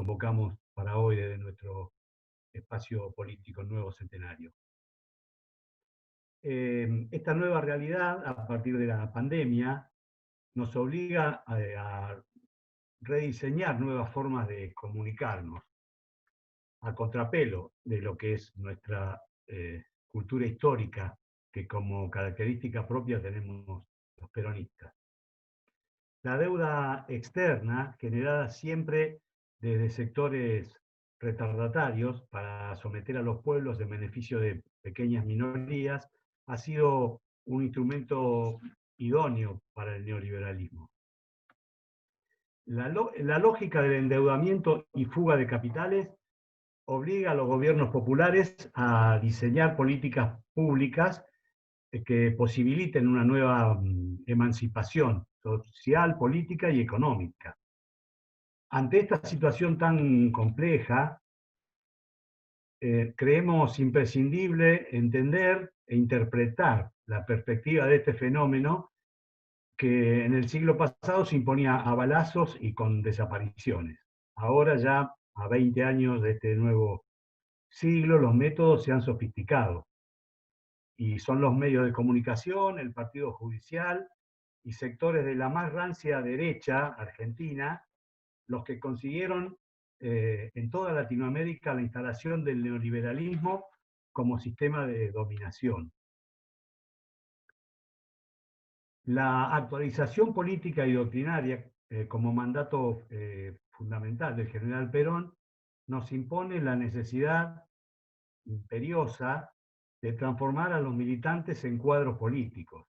convocamos para hoy desde nuestro espacio político Nuevo Centenario. Esta nueva realidad, a partir de la pandemia, nos obliga a rediseñar nuevas formas de comunicarnos, a contrapelo de lo que es nuestra cultura histórica, que como característica propia tenemos los peronistas. La deuda externa, generada siempre desde sectores retardatarios para someter a los pueblos en beneficio de pequeñas minorías, ha sido un instrumento idóneo para el neoliberalismo. La lógica del endeudamiento y fuga de capitales obliga a los gobiernos populares a diseñar políticas públicas que posibiliten una nueva emancipación social, política y económica. Ante esta situación tan compleja, creemos imprescindible entender e interpretar la perspectiva de este fenómeno que en el siglo pasado se imponía a balazos y con desapariciones. Ahora ya, a 20 años de este nuevo siglo, los métodos se han sofisticado y son los medios de comunicación, el partido judicial y sectores de la más rancia derecha argentina los que consiguieron en toda Latinoamérica la instalación del neoliberalismo como sistema de dominación. La actualización política y doctrinaria como mandato fundamental del general Perón nos impone la necesidad imperiosa de transformar a los militantes en cuadros políticos,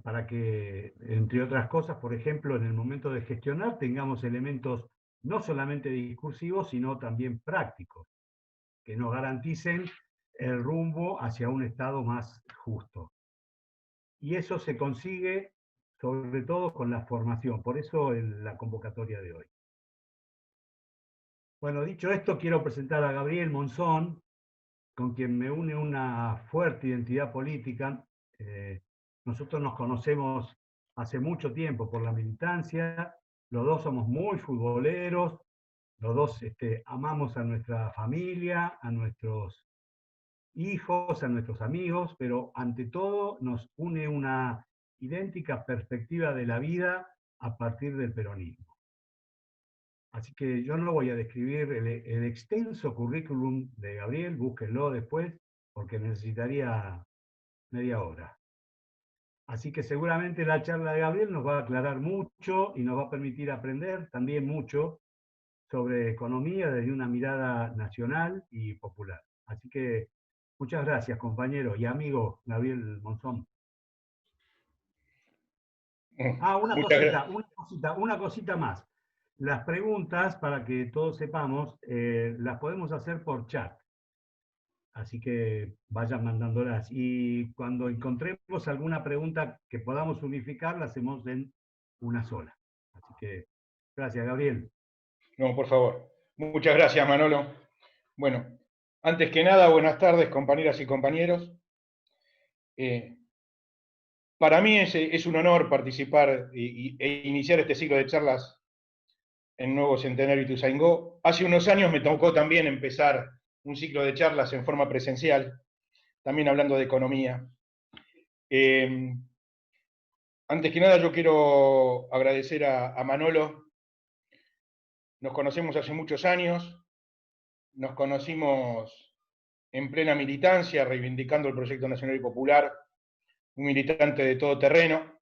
para que, entre otras cosas, por ejemplo, en el momento de gestionar tengamos elementos no solamente discursivos, sino también prácticos, que nos garanticen el rumbo hacia un Estado más justo. Y eso se consigue sobre todo con la formación, por eso la convocatoria de hoy. Bueno, dicho esto, quiero presentar a Gabriel Monzón, con quien me une una fuerte identidad política. Nosotros nos conocemos hace mucho tiempo por la militancia, los dos somos muy futboleros, los dos amamos a nuestra familia, a nuestros hijos, a nuestros amigos, pero ante todo nos une una idéntica perspectiva de la vida a partir del peronismo. Así que yo no voy a describir el extenso currículum de Gabriel, búsquenlo después, porque necesitaría media hora. Así que seguramente la charla de Gabriel nos va a aclarar mucho y nos va a permitir aprender también mucho sobre economía desde una mirada nacional y popular. Así que muchas gracias, compañero y amigo Gabriel Monzón. Una cosita más. Las preguntas, para que todos sepamos, las podemos hacer por chat. Así que vayan mandándolas. Y cuando encontremos alguna pregunta que podamos unificar, la hacemos en una sola. Así que, gracias, Gabriel. No, por favor. Muchas gracias, Manolo. Bueno, antes que nada, buenas tardes, compañeras y compañeros. Para mí es un honor participar e iniciar este ciclo de charlas en Nuevo Centenario Ituzaingó. Hace unos años me tocó también empezar un ciclo de charlas en forma presencial, también hablando de economía. Antes que nada yo quiero agradecer a Manolo. Nos conocemos hace muchos años, nos conocimos en plena militancia, reivindicando el proyecto nacional y popular, un militante de todo terreno,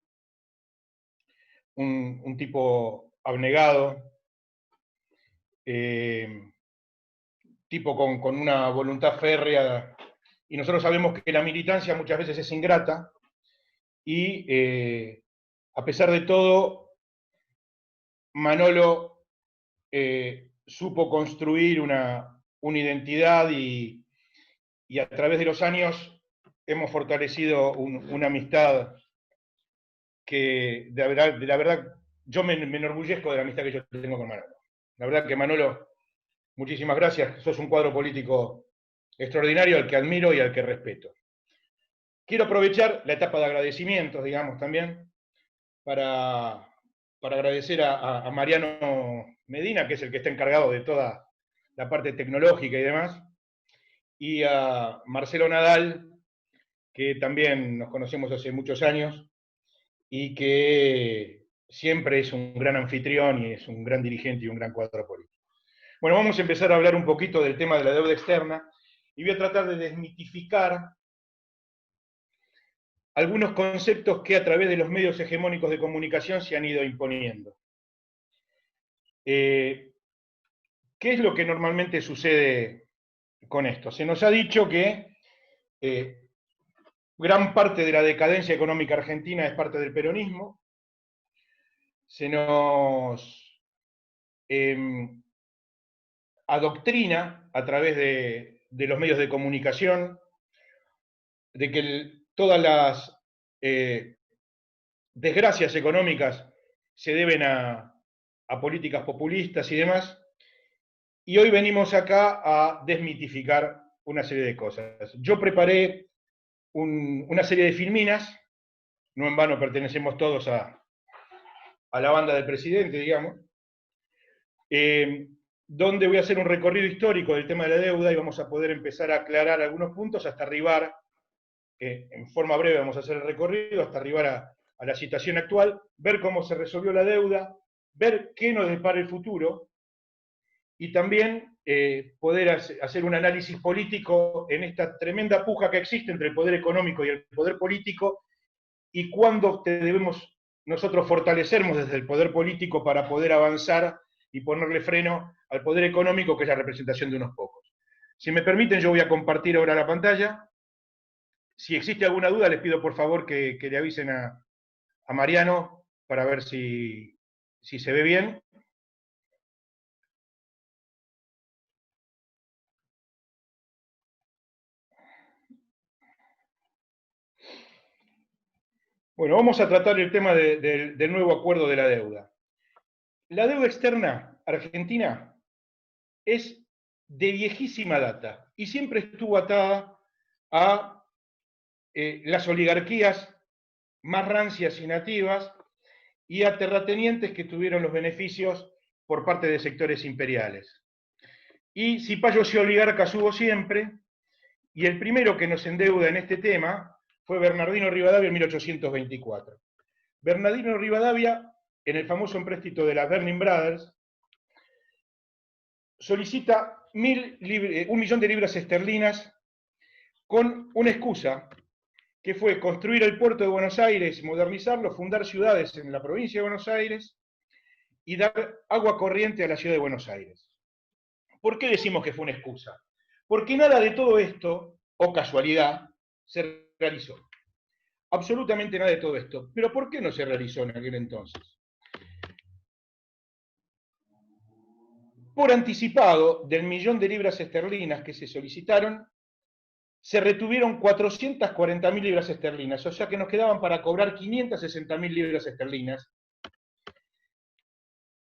un tipo abnegado, tipo con una voluntad férrea, y nosotros sabemos que la militancia muchas veces es ingrata, y a pesar de todo, Manolo supo construir una identidad y a través de los años hemos fortalecido una amistad que de la verdad yo me enorgullezco de la amistad que yo tengo con Manolo. La verdad que Manolo, muchísimas gracias, sos un cuadro político extraordinario al que admiro y al que respeto. Quiero aprovechar la etapa de agradecimientos, digamos, también, para agradecer a Mariano Medina, que es el que está encargado de toda la parte tecnológica y demás, y a Marcelo Nadal, que también nos conocemos hace muchos años y que siempre es un gran anfitrión y es un gran dirigente y un gran cuadro político. Bueno, vamos a empezar a hablar un poquito del tema de la deuda externa y voy a tratar de desmitificar algunos conceptos que a través de los medios hegemónicos de comunicación se han ido imponiendo. ¿Qué es lo que normalmente sucede con esto? Se nos ha dicho que gran parte de la decadencia económica argentina es parte del peronismo. Se nos adoctrina a través de los medios de comunicación de que todas las desgracias económicas se deben a políticas populistas y demás, y hoy venimos acá a desmitificar una serie de cosas. Yo preparé una serie de filminas, no en vano pertenecemos todos a la banda del presidente, digamos, donde voy a hacer un recorrido histórico del tema de la deuda y vamos a poder empezar a aclarar algunos puntos hasta arribar, en forma breve vamos a hacer el recorrido, hasta arribar a la situación actual, ver cómo se resolvió la deuda, ver qué nos depara el futuro, y también poder hacer un análisis político en esta tremenda puja que existe entre el poder económico y el poder político, y cuándo debemos nosotros fortalecernos desde el poder político para poder avanzar y ponerle freno al poder económico, que es la representación de unos pocos. Si me permiten, yo voy a compartir ahora la pantalla. Si existe alguna duda, les pido por favor que le avisen a Mariano para ver si se ve bien. Bueno, vamos a tratar el tema del nuevo acuerdo de la deuda. La deuda externa argentina es de viejísima data y siempre estuvo atada a las oligarquías más rancias y nativas y a terratenientes que tuvieron los beneficios por parte de sectores imperiales. Y cipayos y oligarcas hubo siempre, y el primero que nos endeuda en este tema fue Bernardino Rivadavia en 1824. Bernardino Rivadavia, en el famoso empréstito de las Bernin Brothers, solicita 1.000.000 de libras esterlinas con una excusa, que fue construir el puerto de Buenos Aires, modernizarlo, fundar ciudades en la provincia de Buenos Aires y dar agua corriente a la ciudad de Buenos Aires. ¿Por qué decimos que fue una excusa? Porque nada de todo esto, o casualidad, se realizó. Absolutamente nada de todo esto. ¿Pero por qué no se realizó en aquel entonces? Por anticipado del 1.000.000 de libras esterlinas que se solicitaron, se retuvieron 440.000 libras esterlinas, o sea que nos quedaban para cobrar 560.000 libras esterlinas.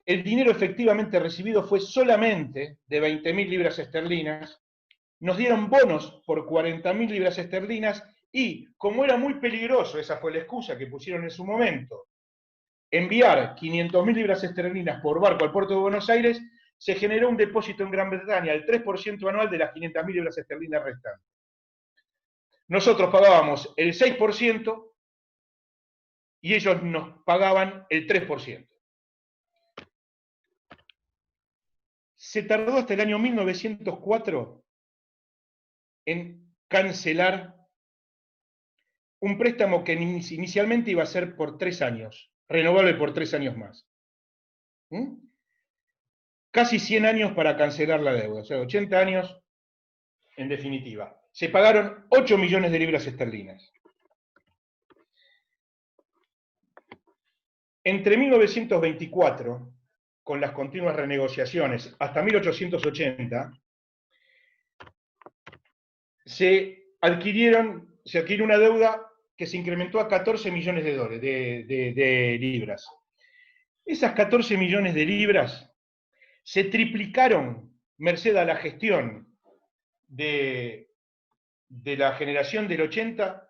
El dinero efectivamente recibido fue solamente de 20.000 libras esterlinas. Nos dieron bonos por 40.000 libras esterlinas y, como era muy peligroso, esa fue la excusa que pusieron en su momento, enviar 500.000 libras esterlinas por barco al puerto de Buenos Aires, se generó un depósito en Gran Bretaña, el 3% anual de las 500.000 libras esterlinas restantes. Nosotros pagábamos el 6% y ellos nos pagaban el 3%. Se tardó hasta el año 1904 en cancelar un préstamo que inicialmente iba a ser por 3 años, renovable por 3 años más. Casi 100 años para cancelar la deuda, o sea, 80 años en definitiva. Se pagaron 8 millones de libras esterlinas. Entre 1924, con las continuas renegociaciones, hasta 1880, se adquirió una deuda que se incrementó a 14 millones de libras. Esas 14 millones de libras se triplicaron merced a la gestión de la generación del 80,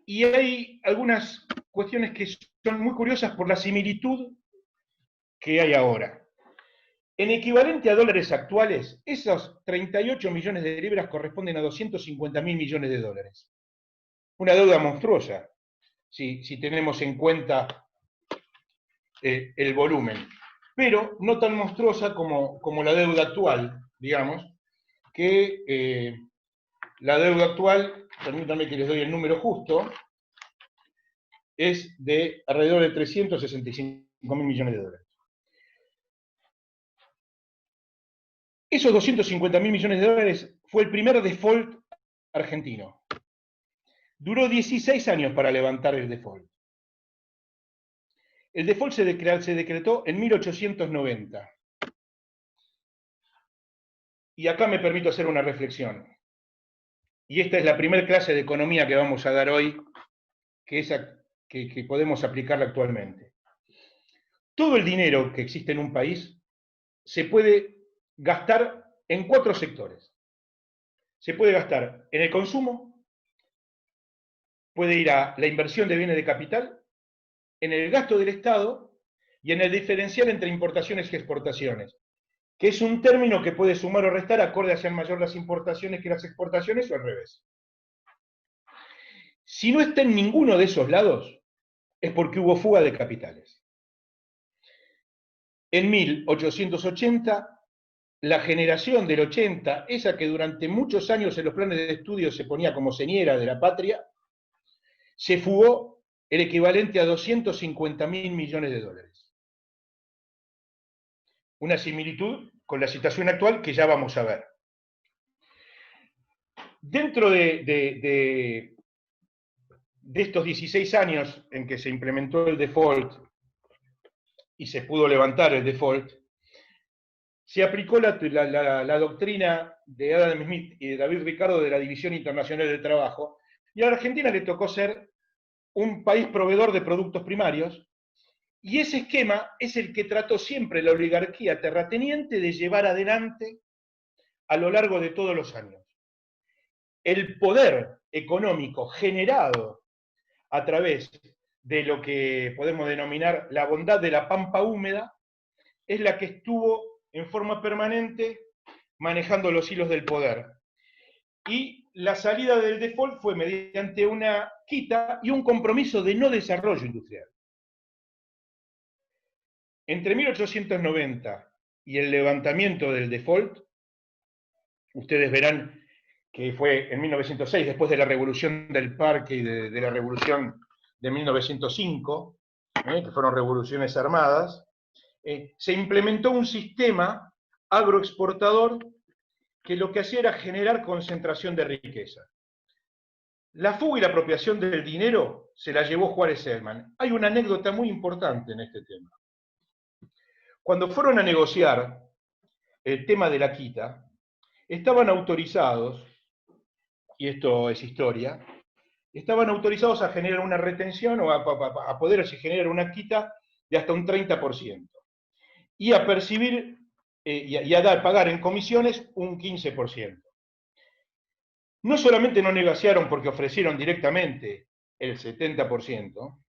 y hay algunas cuestiones que son muy curiosas por la similitud que hay ahora. En equivalente a dólares actuales, esos 38 millones de libras corresponden a 250.000 millones de dólares. Una deuda monstruosa, si tenemos en cuenta el volumen, pero no tan monstruosa como la deuda actual, digamos, que la deuda actual, permítanme que les doy el número justo, es de alrededor de 365.000 millones de dólares. Esos 250.000 millones de dólares fue el primer default argentino. Duró 16 años para levantar el default. El default se decretó en 1890. Y acá me permito hacer una reflexión. Y esta es la primera clase de economía que vamos a dar hoy, que podemos aplicarla actualmente. Todo el dinero que existe en un país se puede gastar en 4 sectores. Se puede gastar en el consumo, puede ir a la inversión de bienes de capital, en el gasto del Estado y en el diferencial entre importaciones y exportaciones, que es un término que puede sumar o restar acorde a sean mayor las importaciones que las exportaciones o al revés. Si no está en ninguno de esos lados, es porque hubo fuga de capitales. En 1880, la generación del 80, esa que durante muchos años en los planes de estudio se ponía como señera de la patria, se fugó el equivalente a 250.000 millones de dólares. Una similitud con la situación actual que ya vamos a ver. Dentro de estos 16 años en que se implementó el default y se pudo levantar el default, se aplicó la doctrina de Adam Smith y de David Ricardo de la División Internacional del Trabajo, y a la Argentina le tocó ser un país proveedor de productos primarios, y ese esquema es el que trató siempre la oligarquía terrateniente de llevar adelante a lo largo de todos los años. El poder económico generado a través de lo que podemos denominar la bondad de la pampa húmeda es la que estuvo en forma permanente manejando los hilos del poder. Y la salida del default fue mediante una quita y un compromiso de no desarrollo industrial. Entre 1890 y el levantamiento del default, ustedes verán que fue en 1906, después de la revolución del parque y de la revolución de 1905, que fueron revoluciones armadas, se implementó un sistema agroexportador que lo que hacía era generar concentración de riqueza. La fuga y la apropiación del dinero se la llevó Juárez Selman. Hay una anécdota muy importante en este tema. Cuando fueron a negociar el tema de la quita, estaban autorizados, y esto es historia, estaban autorizados a generar una retención o a poder generar una quita de hasta un 30%. Y a percibir y a pagar en comisiones un 15%. No solamente no negociaron porque ofrecieron directamente el 70%,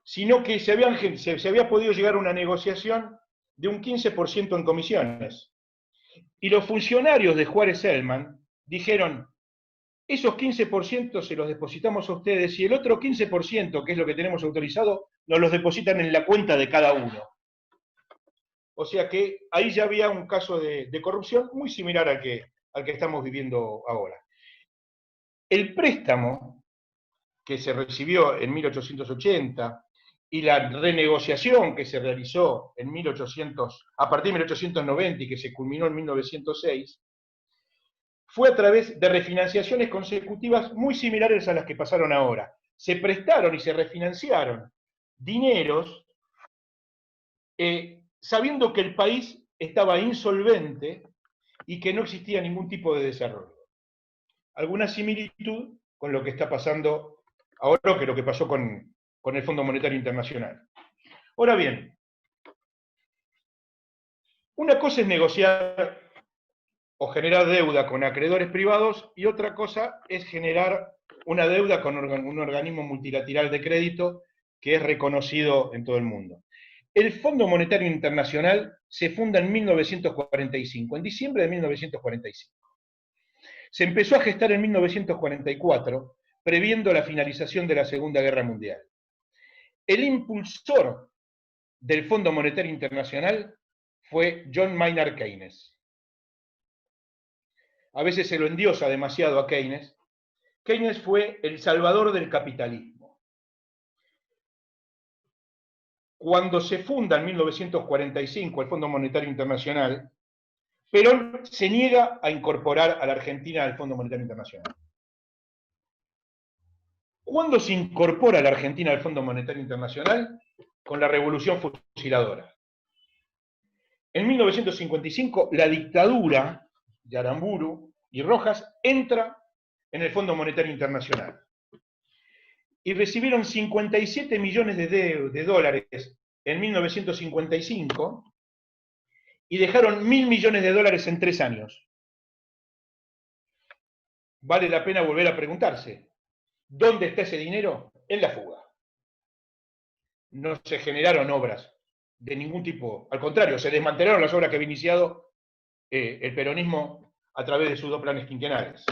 sino que se había podido llegar a una negociación de un 15% en comisiones. Y los funcionarios de Juárez Selman dijeron, esos 15% se los depositamos a ustedes y el otro 15%, que es lo que tenemos autorizado, nos los depositan en la cuenta de cada uno. O sea que ahí ya había un caso de corrupción muy similar al que estamos viviendo ahora. El préstamo que se recibió en 1880 y la renegociación que se realizó a partir de 1890 y que se culminó en 1906, fue a través de refinanciaciones consecutivas muy similares a las que pasaron ahora. Se prestaron y se refinanciaron dineros sabiendo que el país estaba insolvente y que no existía ningún tipo de desarrollo. Alguna similitud con lo que está pasando ahora, que lo que pasó con el Fondo Monetario Internacional. Ahora bien, una cosa es negociar o generar deuda con acreedores privados y otra cosa es generar una deuda con un organismo multilateral de crédito que es reconocido en todo el mundo. El Fondo Monetario Internacional se funda en 1945, en diciembre de 1945. Se empezó a gestar en 1944, previendo la finalización de la Segunda Guerra Mundial. El impulsor del Fondo Monetario Internacional fue John Maynard Keynes. A veces se lo endiosa demasiado a Keynes. Keynes fue el salvador del capitalismo. Cuando se funda en 1945 el Fondo Monetario Internacional, Perón se niega a incorporar a la Argentina al Fondo Monetario Internacional. ¿Cuándo se incorpora la Argentina al Fondo Monetario Internacional? Con la Revolución Fusiladora. En 1955, la dictadura de Aramburu y Rojas entra en el Fondo Monetario Internacional. Y recibieron 57 millones de dólares en 1955 y dejaron 1.000 millones de dólares en 3 años. Vale la pena volver a preguntarse, ¿dónde está ese dinero? En la fuga. No se generaron obras de ningún tipo, al contrario, se desmantelaron las obras que había iniciado el peronismo a través de sus 2 planes quinquenales.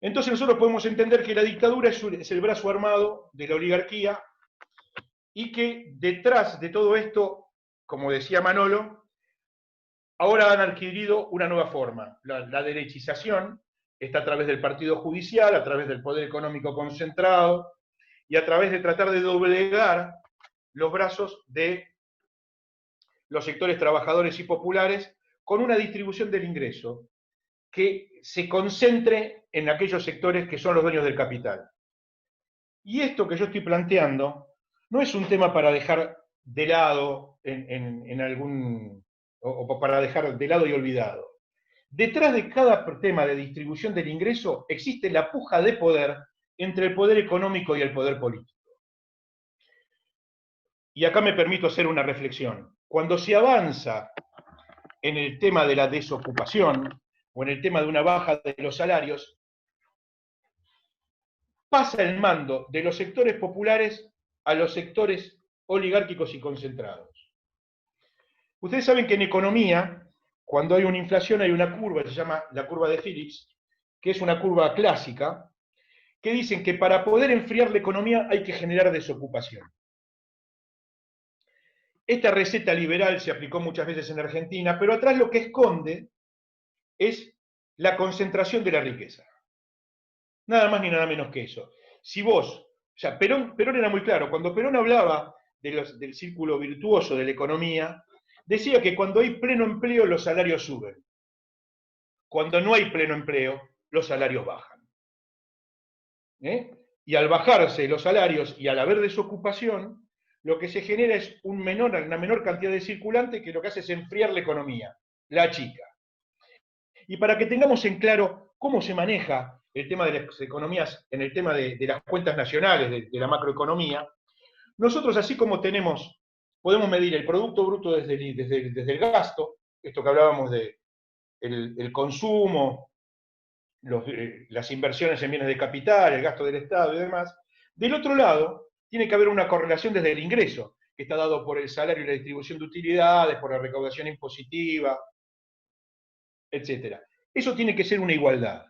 Entonces nosotros podemos entender que la dictadura es el brazo armado de la oligarquía y que detrás de todo esto, como decía Manolo, ahora han adquirido una nueva forma. La derechización está a través del partido judicial, a través del poder económico concentrado y a través de tratar de doblegar los brazos de los sectores trabajadores y populares con una distribución del ingreso que se concentre en aquellos sectores que son los dueños del capital. Y esto que yo estoy planteando no es un tema para dejar de lado o para dejar de lado y olvidado. Detrás de cada tema de distribución del ingreso existe la puja de poder entre el poder económico y el poder político. Y acá me permito hacer una reflexión. Cuando se avanza en el tema de la desocupación o en el tema de una baja de los salarios, pasa el mando de los sectores populares a los sectores oligárquicos y concentrados. Ustedes saben que en economía, cuando hay una inflación, hay una curva, se llama la curva de Phillips, que es una curva clásica, que dicen que para poder enfriar la economía hay que generar desocupación. Esta receta liberal se aplicó muchas veces en Argentina, pero atrás lo que esconde es la concentración de la riqueza. Nada más ni nada menos que eso. Si vos, o sea, Perón era muy claro, cuando Perón hablaba del círculo virtuoso de la economía, decía que cuando hay pleno empleo los salarios suben. Cuando no hay pleno empleo, los salarios bajan. Y al bajarse los salarios y al haber desocupación, lo que se genera es una menor cantidad de circulante que lo que hace es enfriar la economía, la achica. Y para que tengamos en claro cómo se maneja el tema de las economías en el tema de las cuentas nacionales, de la macroeconomía, nosotros así como podemos medir el Producto Bruto desde el gasto, esto que hablábamos del consumo, las inversiones en bienes de capital, el gasto del Estado y demás. Del otro lado, tiene que haber una correlación desde el ingreso, que está dado por el salario y la distribución de utilidades, por la recaudación impositiva, etc. Eso tiene que ser una igualdad.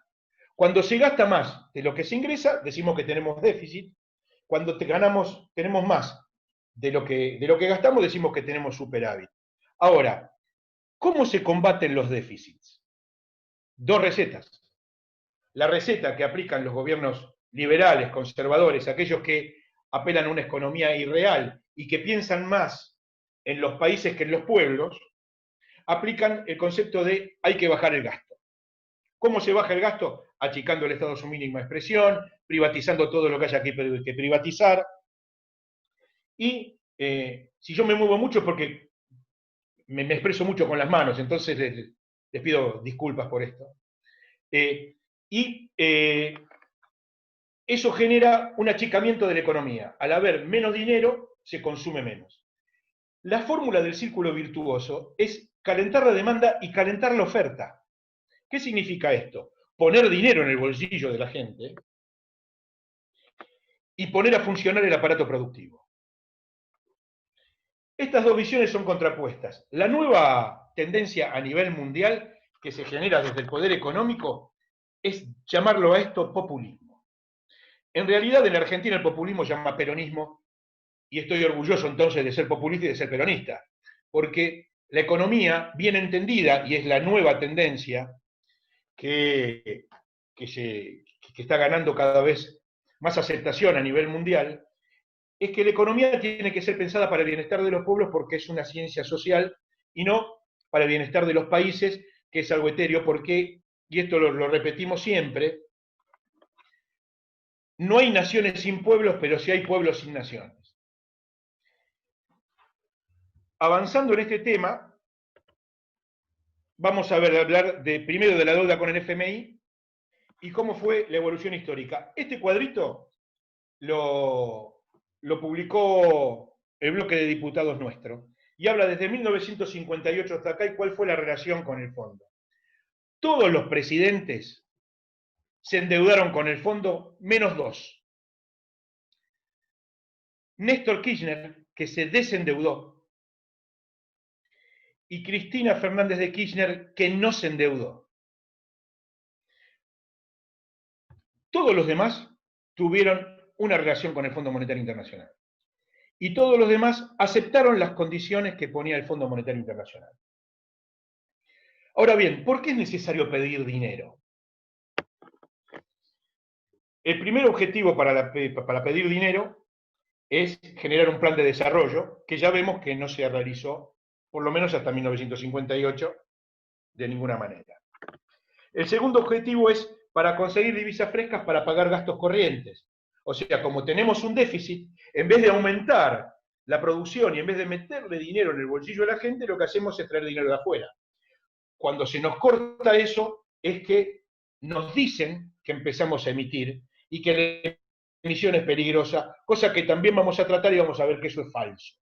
Cuando se gasta más de lo que se ingresa, decimos que tenemos déficit. Cuando tenemos más de lo que gastamos, decimos que tenemos superávit. Ahora, ¿cómo se combaten los déficits? 2 recetas. La receta que aplican los gobiernos liberales, conservadores, aquellos que apelan a una economía irreal y que piensan más en los países que en los pueblos, aplican el concepto de hay que bajar el gasto. ¿Cómo se baja el gasto? Achicando el Estado a su mínima expresión, privatizando todo lo que haya que privatizar. Y si yo me muevo mucho es porque me expreso mucho con las manos, entonces les pido disculpas por esto. Eso genera un achicamiento de la economía. Al haber menos dinero, se consume menos. La fórmula del círculo virtuoso es calentar la demanda y calentar la oferta. ¿Qué significa esto? poner dinero en el bolsillo de la gente y poner a funcionar el aparato productivo. Estas dos visiones son contrapuestas. La nueva tendencia a nivel mundial que se genera desde el poder económico es llamarlo a esto populismo. En realidad en Argentina el populismo se llama peronismo, y estoy orgulloso entonces de ser populista y de ser peronista, porque la economía bien entendida, y es la nueva tendencia que está ganando cada vez más aceptación a nivel mundial, es que la economía tiene que ser pensada para el bienestar de los pueblos porque es una ciencia social y no para el bienestar de los países, que es algo etéreo, porque, y esto lo repetimos siempre, no hay naciones sin pueblos, pero sí hay pueblos sin naciones. Avanzando en este tema, vamos a hablar primero de la deuda con el FMI y cómo fue la evolución histórica. Este cuadrito lo publicó el bloque de diputados nuestro y habla desde 1958 hasta acá y cuál fue la relación con el fondo. Todos los presidentes se endeudaron con el fondo, menos dos. Néstor Kirchner, que se desendeudó, y Cristina Fernández de Kirchner, que no se endeudó. Todos los demás tuvieron una relación con el Fondo Monetario Internacional. Y todos los demás aceptaron las condiciones que ponía el Fondo Monetario Internacional. Ahora bien, ¿por qué es necesario pedir dinero? El primer objetivo para pedir dinero es generar un plan de desarrollo, que ya vemos que no se realizó, por lo menos hasta 1958, de ninguna manera. El segundo objetivo es para conseguir divisas frescas para pagar gastos corrientes. O sea, como tenemos un déficit, en vez de aumentar la producción y en vez de meterle dinero en el bolsillo de la gente, lo que hacemos es traer dinero de afuera. Cuando se nos corta eso, es que nos dicen que empezamos a emitir y que la emisión es peligrosa, cosa que también vamos a tratar y vamos a ver que eso es falso.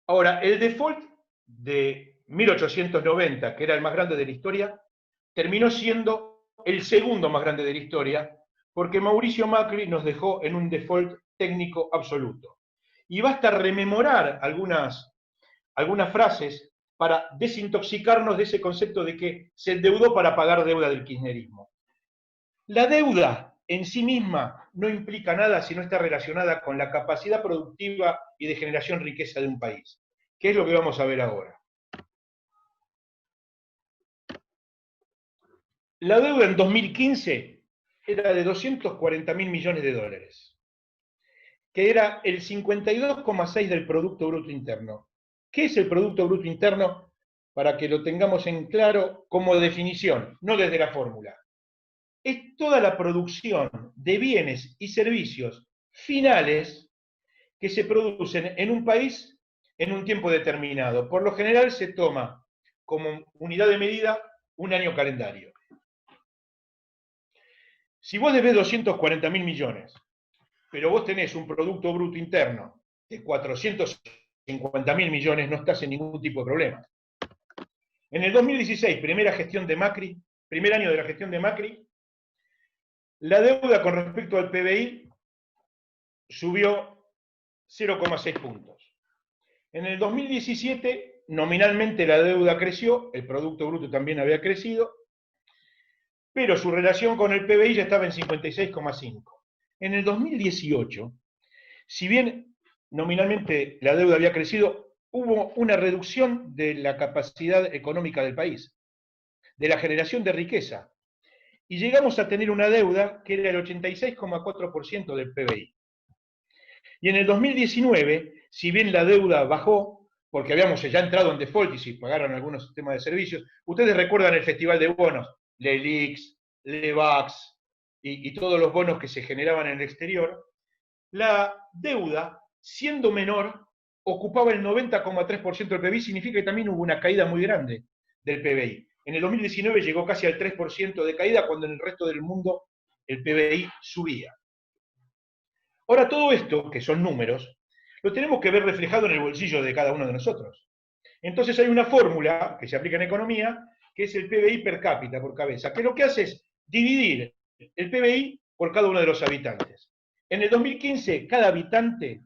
Ahora, el default de 1890, que era el más grande de la historia, terminó siendo el segundo más grande de la historia, porque Mauricio Macri nos dejó en un default técnico absoluto. Y basta rememorar algunas frases para desintoxicarnos de ese concepto de que se endeudó para pagar deuda del kirchnerismo. La deuda en sí misma no implica nada si no está relacionada con la capacidad productiva y de generación de riqueza de un país, que es lo que vamos a ver ahora. La deuda en 2015 era de 240.000 millones de dólares, que era el 52,6% del Producto Bruto Interno. ¿Qué es el Producto Bruto Interno? Para que lo tengamos en claro como definición, no desde la fórmula. Es toda la producción de bienes y servicios finales que se producen en un país en un tiempo determinado. Por lo general se toma como unidad de medida un año calendario. Si vos debés 240.000 millones, pero vos tenés un Producto Bruto Interno de 450.000 millones, no estás en ningún tipo de problema. En el 2016, primer año de la gestión de Macri, la deuda con respecto al PBI subió 0,6 puntos. En el 2017, nominalmente la deuda creció, el Producto Bruto también había crecido, pero su relación con el PBI ya estaba en 56,5. En el 2018, si bien nominalmente la deuda había crecido, hubo una reducción de la capacidad económica del país, de la generación de riqueza, y llegamos a tener una deuda que era el 86,4% del PBI. Y en el 2019, si bien la deuda bajó, porque habíamos ya entrado en default y se pagaron algunos sistemas de servicios, ustedes recuerdan el Festival de Bonos, LELIX, LEVAX y todos los bonos que se generaban en el exterior, la deuda, siendo menor, ocupaba el 90,3% del PBI, significa que también hubo una caída muy grande del PBI. En el 2019 llegó casi al 3% de caída, cuando en el resto del mundo el PBI subía. Ahora, todo esto, que son números, lo tenemos que ver reflejado en el bolsillo de cada uno de nosotros. Entonces hay una fórmula que se aplica en economía que es el PBI per cápita, por cabeza, que lo que hace es dividir el PBI por cada uno de los habitantes. En el 2015, cada habitante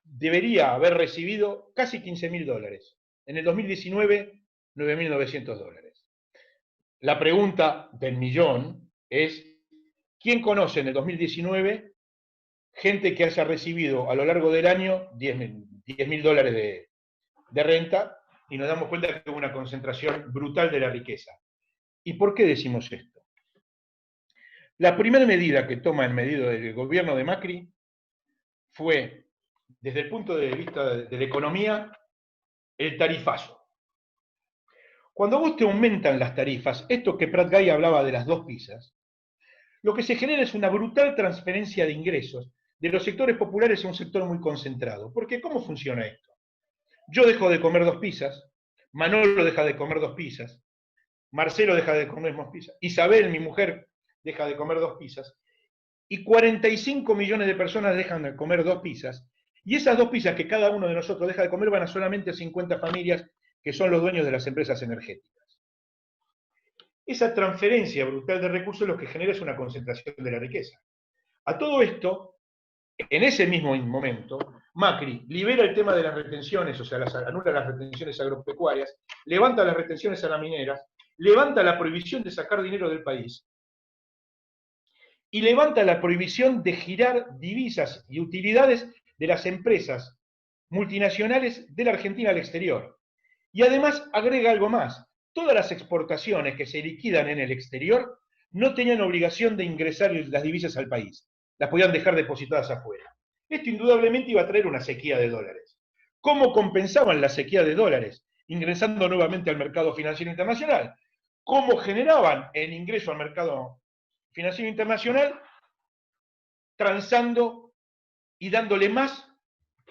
debería haber recibido casi $15.000. En el 2019, $9.900. La pregunta del millón es, ¿quién conoce en el 2019 gente que haya recibido a lo largo del año $10.000 de renta? Y nos damos cuenta que hubo una concentración brutal de la riqueza. ¿Y por qué decimos esto? La primera medida que toma el gobierno de Macri fue, desde el punto de vista de la economía, el tarifazo. Cuando a vos te aumentan las tarifas, esto que Prat Gay hablaba de las 2 pizzas, lo que se genera es una brutal transferencia de ingresos de los sectores populares a un sector muy concentrado. Porque ¿cómo funciona esto? Yo dejo de comer 2 pizzas, Manolo deja de comer 2 pizzas, Marcelo deja de comer 2 pizzas, Isabel, mi mujer, deja de comer 2 pizzas, y 45 millones de personas dejan de comer 2 pizzas, y esas 2 pizzas que cada uno de nosotros deja de comer van a solamente 50 familias que son los dueños de las empresas energéticas. Esa transferencia brutal de recursos lo que genera es una concentración de la riqueza. A todo esto, en ese mismo momento, Macri libera el tema de las retenciones, o sea, anula las retenciones agropecuarias, levanta las retenciones a las mineras, levanta la prohibición de sacar dinero del país y levanta la prohibición de girar divisas y utilidades de las empresas multinacionales de la Argentina al exterior. Y además agrega algo más. Todas las exportaciones que se liquidan en el exterior no tenían obligación de ingresar las divisas al país. Las podían dejar depositadas afuera. Esto indudablemente iba a traer una sequía de dólares. ¿Cómo compensaban la sequía de dólares? Ingresando nuevamente al mercado financiero internacional. ¿Cómo generaban el ingreso al mercado financiero internacional? Transando y dándole más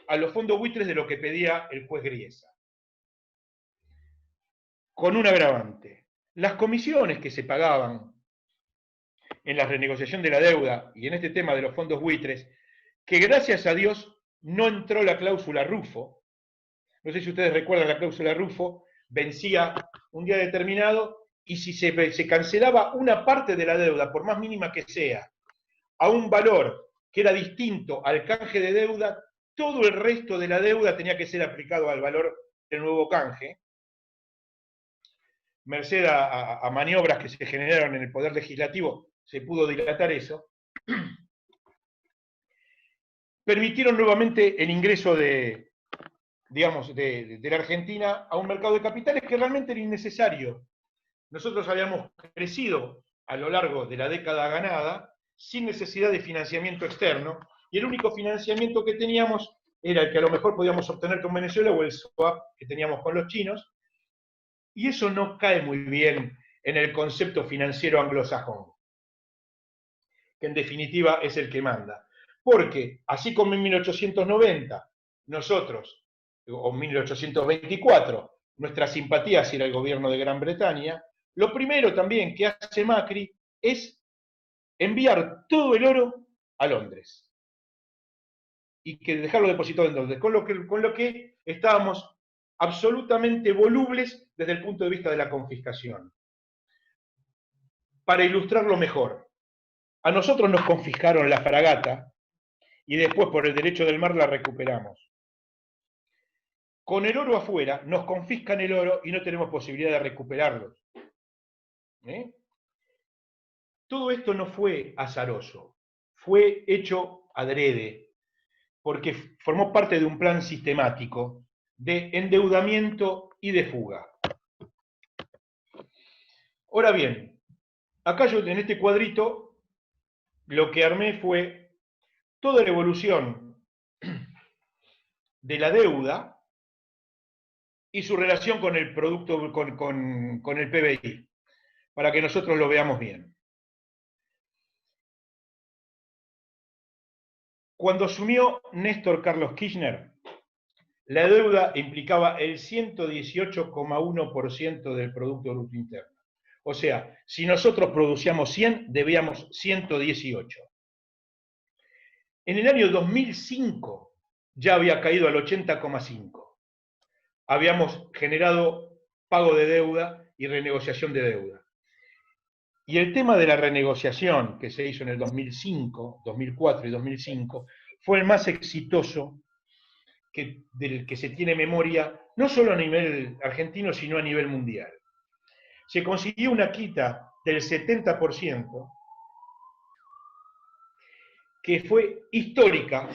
a los fondos buitres de lo que pedía el juez Griesa. Con un agravante. Las comisiones que se pagaban en la renegociación de la deuda y en este tema de los fondos buitres, que gracias a Dios no entró la cláusula Rufo. No sé si ustedes recuerdan la cláusula Rufo, vencía un día determinado y si se cancelaba una parte de la deuda, por más mínima que sea, a un valor que era distinto al canje de deuda, todo el resto de la deuda tenía que ser aplicado al valor del nuevo canje. Merced a maniobras que se generaron en el Poder Legislativo, se pudo dilatar eso. Permitieron nuevamente el ingreso de la Argentina a un mercado de capitales que realmente era innecesario. Nosotros habíamos crecido a lo largo de la década ganada sin necesidad de financiamiento externo, y el único financiamiento que teníamos era el que a lo mejor podíamos obtener con Venezuela o el swap que teníamos con los chinos, y eso no cae muy bien en el concepto financiero anglosajón, que en definitiva es el que manda. Porque, así como en 1890, nosotros, o 1824, nuestra simpatía hacia el gobierno de Gran Bretaña, lo primero también que hace Macri es enviar todo el oro a Londres. Y que dejarlo depositado en Londres, con lo que estábamos absolutamente volubles desde el punto de vista de la confiscación. Para ilustrarlo mejor, a nosotros nos confiscaron la fragata y después por el derecho del mar la recuperamos. Con el oro afuera, nos confiscan el oro y no tenemos posibilidad de recuperarlo. Todo esto no fue azaroso, fue hecho adrede, porque formó parte de un plan sistemático de endeudamiento y de fuga. Ahora bien, acá yo en este cuadrito lo que armé fue toda la evolución de la deuda y su relación con el producto, con el PBI, para que nosotros lo veamos bien. Cuando asumió Néstor Carlos Kirchner, la deuda implicaba el 118,1% del Producto Bruto Interno. O sea, si nosotros producíamos 100, debíamos 118. En el año 2005 ya había caído al 80,5. Habíamos generado pago de deuda y renegociación de deuda. Y el tema de la renegociación que se hizo en el 2005, 2004 y 2005 fue el más exitoso del que se tiene memoria, no solo a nivel argentino, sino a nivel mundial. Se consiguió una quita del 70%, que fue histórica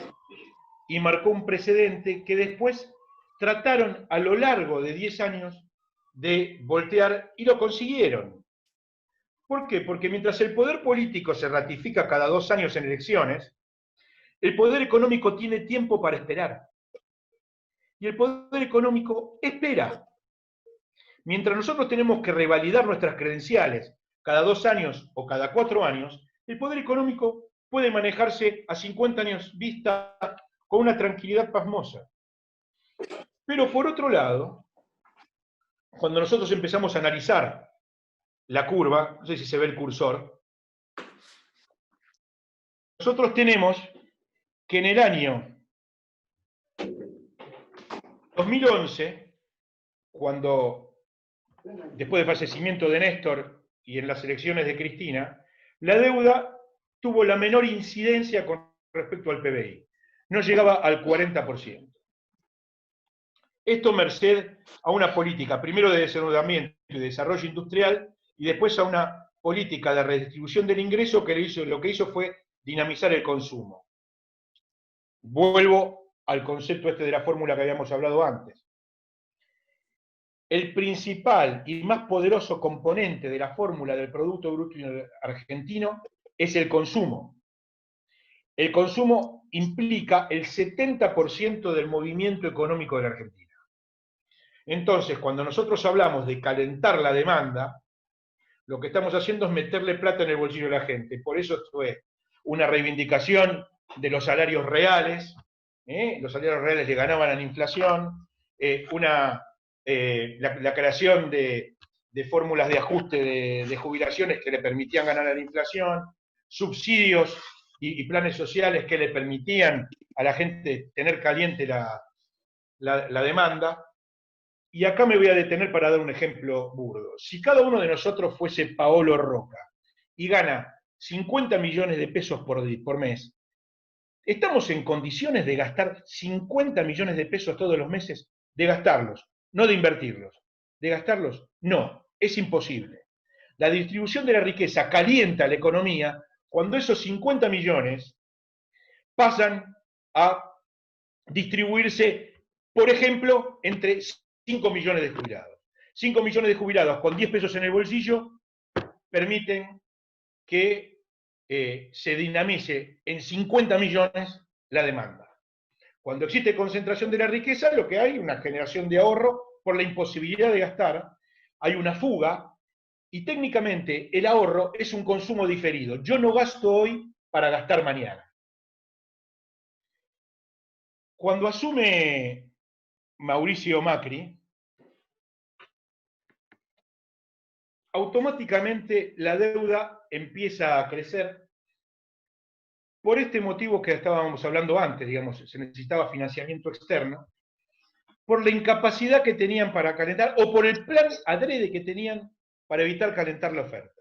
y marcó un precedente que después trataron a lo largo de 10 años de voltear y lo consiguieron. ¿Por qué? Porque mientras el poder político se ratifica cada 2 años en elecciones, el poder económico tiene tiempo para esperar. Y el poder económico espera. Mientras nosotros tenemos que revalidar nuestras credenciales cada 2 años o cada 4 años, el poder económico puede manejarse a 50 años vista con una tranquilidad pasmosa. Pero por otro lado, cuando nosotros empezamos a analizar la curva, no sé si se ve el cursor, nosotros tenemos que en el año 2011, cuando después del fallecimiento de Néstor y en las elecciones de Cristina, la deuda tuvo la menor incidencia con respecto al PBI. No llegaba al 40%. Esto merced a una política, primero de desendeudamiento y desarrollo industrial, y después a una política de redistribución del ingreso que lo que hizo fue dinamizar el consumo. Vuelvo al concepto este de la fórmula que habíamos hablado antes. El principal y más poderoso componente de la fórmula del Producto Bruto Argentino es el consumo. El consumo implica el 70% del movimiento económico de la Argentina. Entonces, cuando nosotros hablamos de calentar la demanda, lo que estamos haciendo es meterle plata en el bolsillo de la gente. Por eso esto es una reivindicación de los salarios reales, los salarios reales le ganaban a la inflación, la creación de fórmulas de ajuste de jubilaciones que le permitían ganar a la inflación, subsidios y planes sociales que le permitían a la gente tener caliente la demanda. Y acá me voy a detener para dar un ejemplo burdo. Si cada uno de nosotros fuese Paolo Roca y gana 50 millones de pesos por mes, ¿estamos en condiciones de gastar 50 millones de pesos todos los meses? De gastarlos, no de invertirlos. ¿De gastarlos? No, es imposible. La distribución de la riqueza calienta la economía cuando esos 50 millones pasan a distribuirse, por ejemplo, entre 5 millones de jubilados. 5 millones de jubilados con 10 pesos en el bolsillo permiten que se dinamice en 50 millones la demanda. Cuando existe concentración de la riqueza, lo que hay es una generación de ahorro por la imposibilidad de gastar, hay una fuga, y técnicamente el ahorro es un consumo diferido. Yo no gasto hoy para gastar mañana. Cuando asume Mauricio Macri, automáticamente la deuda empieza a crecer por este motivo que estábamos hablando antes, digamos, se necesitaba financiamiento externo, por la incapacidad que tenían para calentar, o por el plan adrede que tenían para evitar calentar la oferta.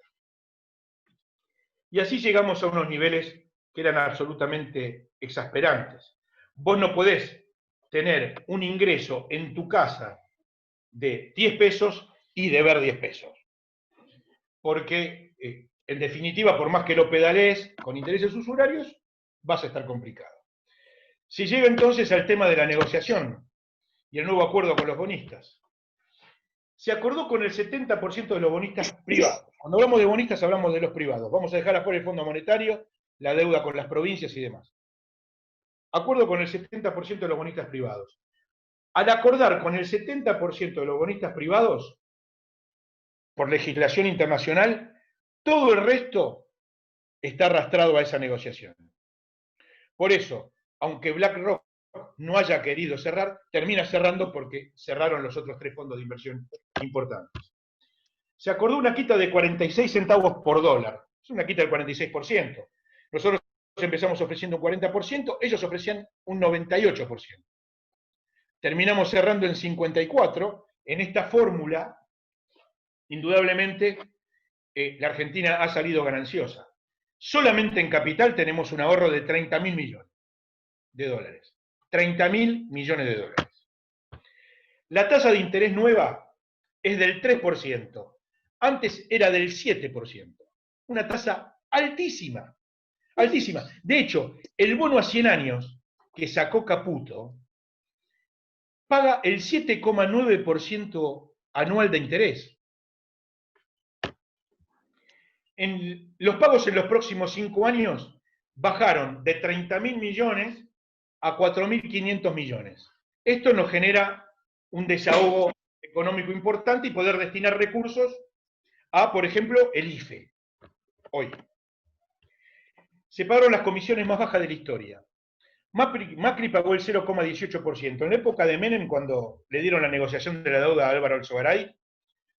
Y así llegamos a unos niveles que eran absolutamente exasperantes. Vos no podés tener un ingreso en tu casa de 10 pesos y deber 10 pesos. Porque, en definitiva, por más que lo pedalees con intereses usurarios, vas a estar complicado. Si llega entonces al tema de la negociación y el nuevo acuerdo con los bonistas, se acordó con el 70% de los bonistas privados. Cuando hablamos de bonistas hablamos de los privados. Vamos a dejar afuera el Fondo Monetario, la deuda con las provincias y demás. Acuerdo con el 70% de los bonistas privados. Al acordar con el 70% de los bonistas privados, por legislación internacional, todo el resto está arrastrado a esa negociación. Por eso, aunque BlackRock no haya querido cerrar, termina cerrando porque cerraron los otros 3 fondos de inversión importantes. Se acordó una quita de 46 centavos por dólar. Es una quita del 46%. Nosotros empezamos ofreciendo un 40%, ellos ofrecían un 98%. Terminamos cerrando en 54%, en esta fórmula indudablemente la Argentina ha salido gananciosa. Solamente en capital tenemos un ahorro de 30.000 millones de dólares. 30.000 millones de dólares. La tasa de interés nueva es del 3%. Antes era del 7%. Una tasa altísima. Altísima. De hecho, el bono a 100 años que sacó Caputo paga el 7,9% anual de interés. Los pagos en los próximos 5 años bajaron de 30.000 millones a 4.500 millones. Esto nos genera un desahogo económico importante y poder destinar recursos a, por ejemplo, el IFE. Hoy. Se pagaron las comisiones más bajas de la historia. Macri pagó el 0,18%. En la época de Menem, cuando le dieron la negociación de la deuda a Álvaro Alzogaray,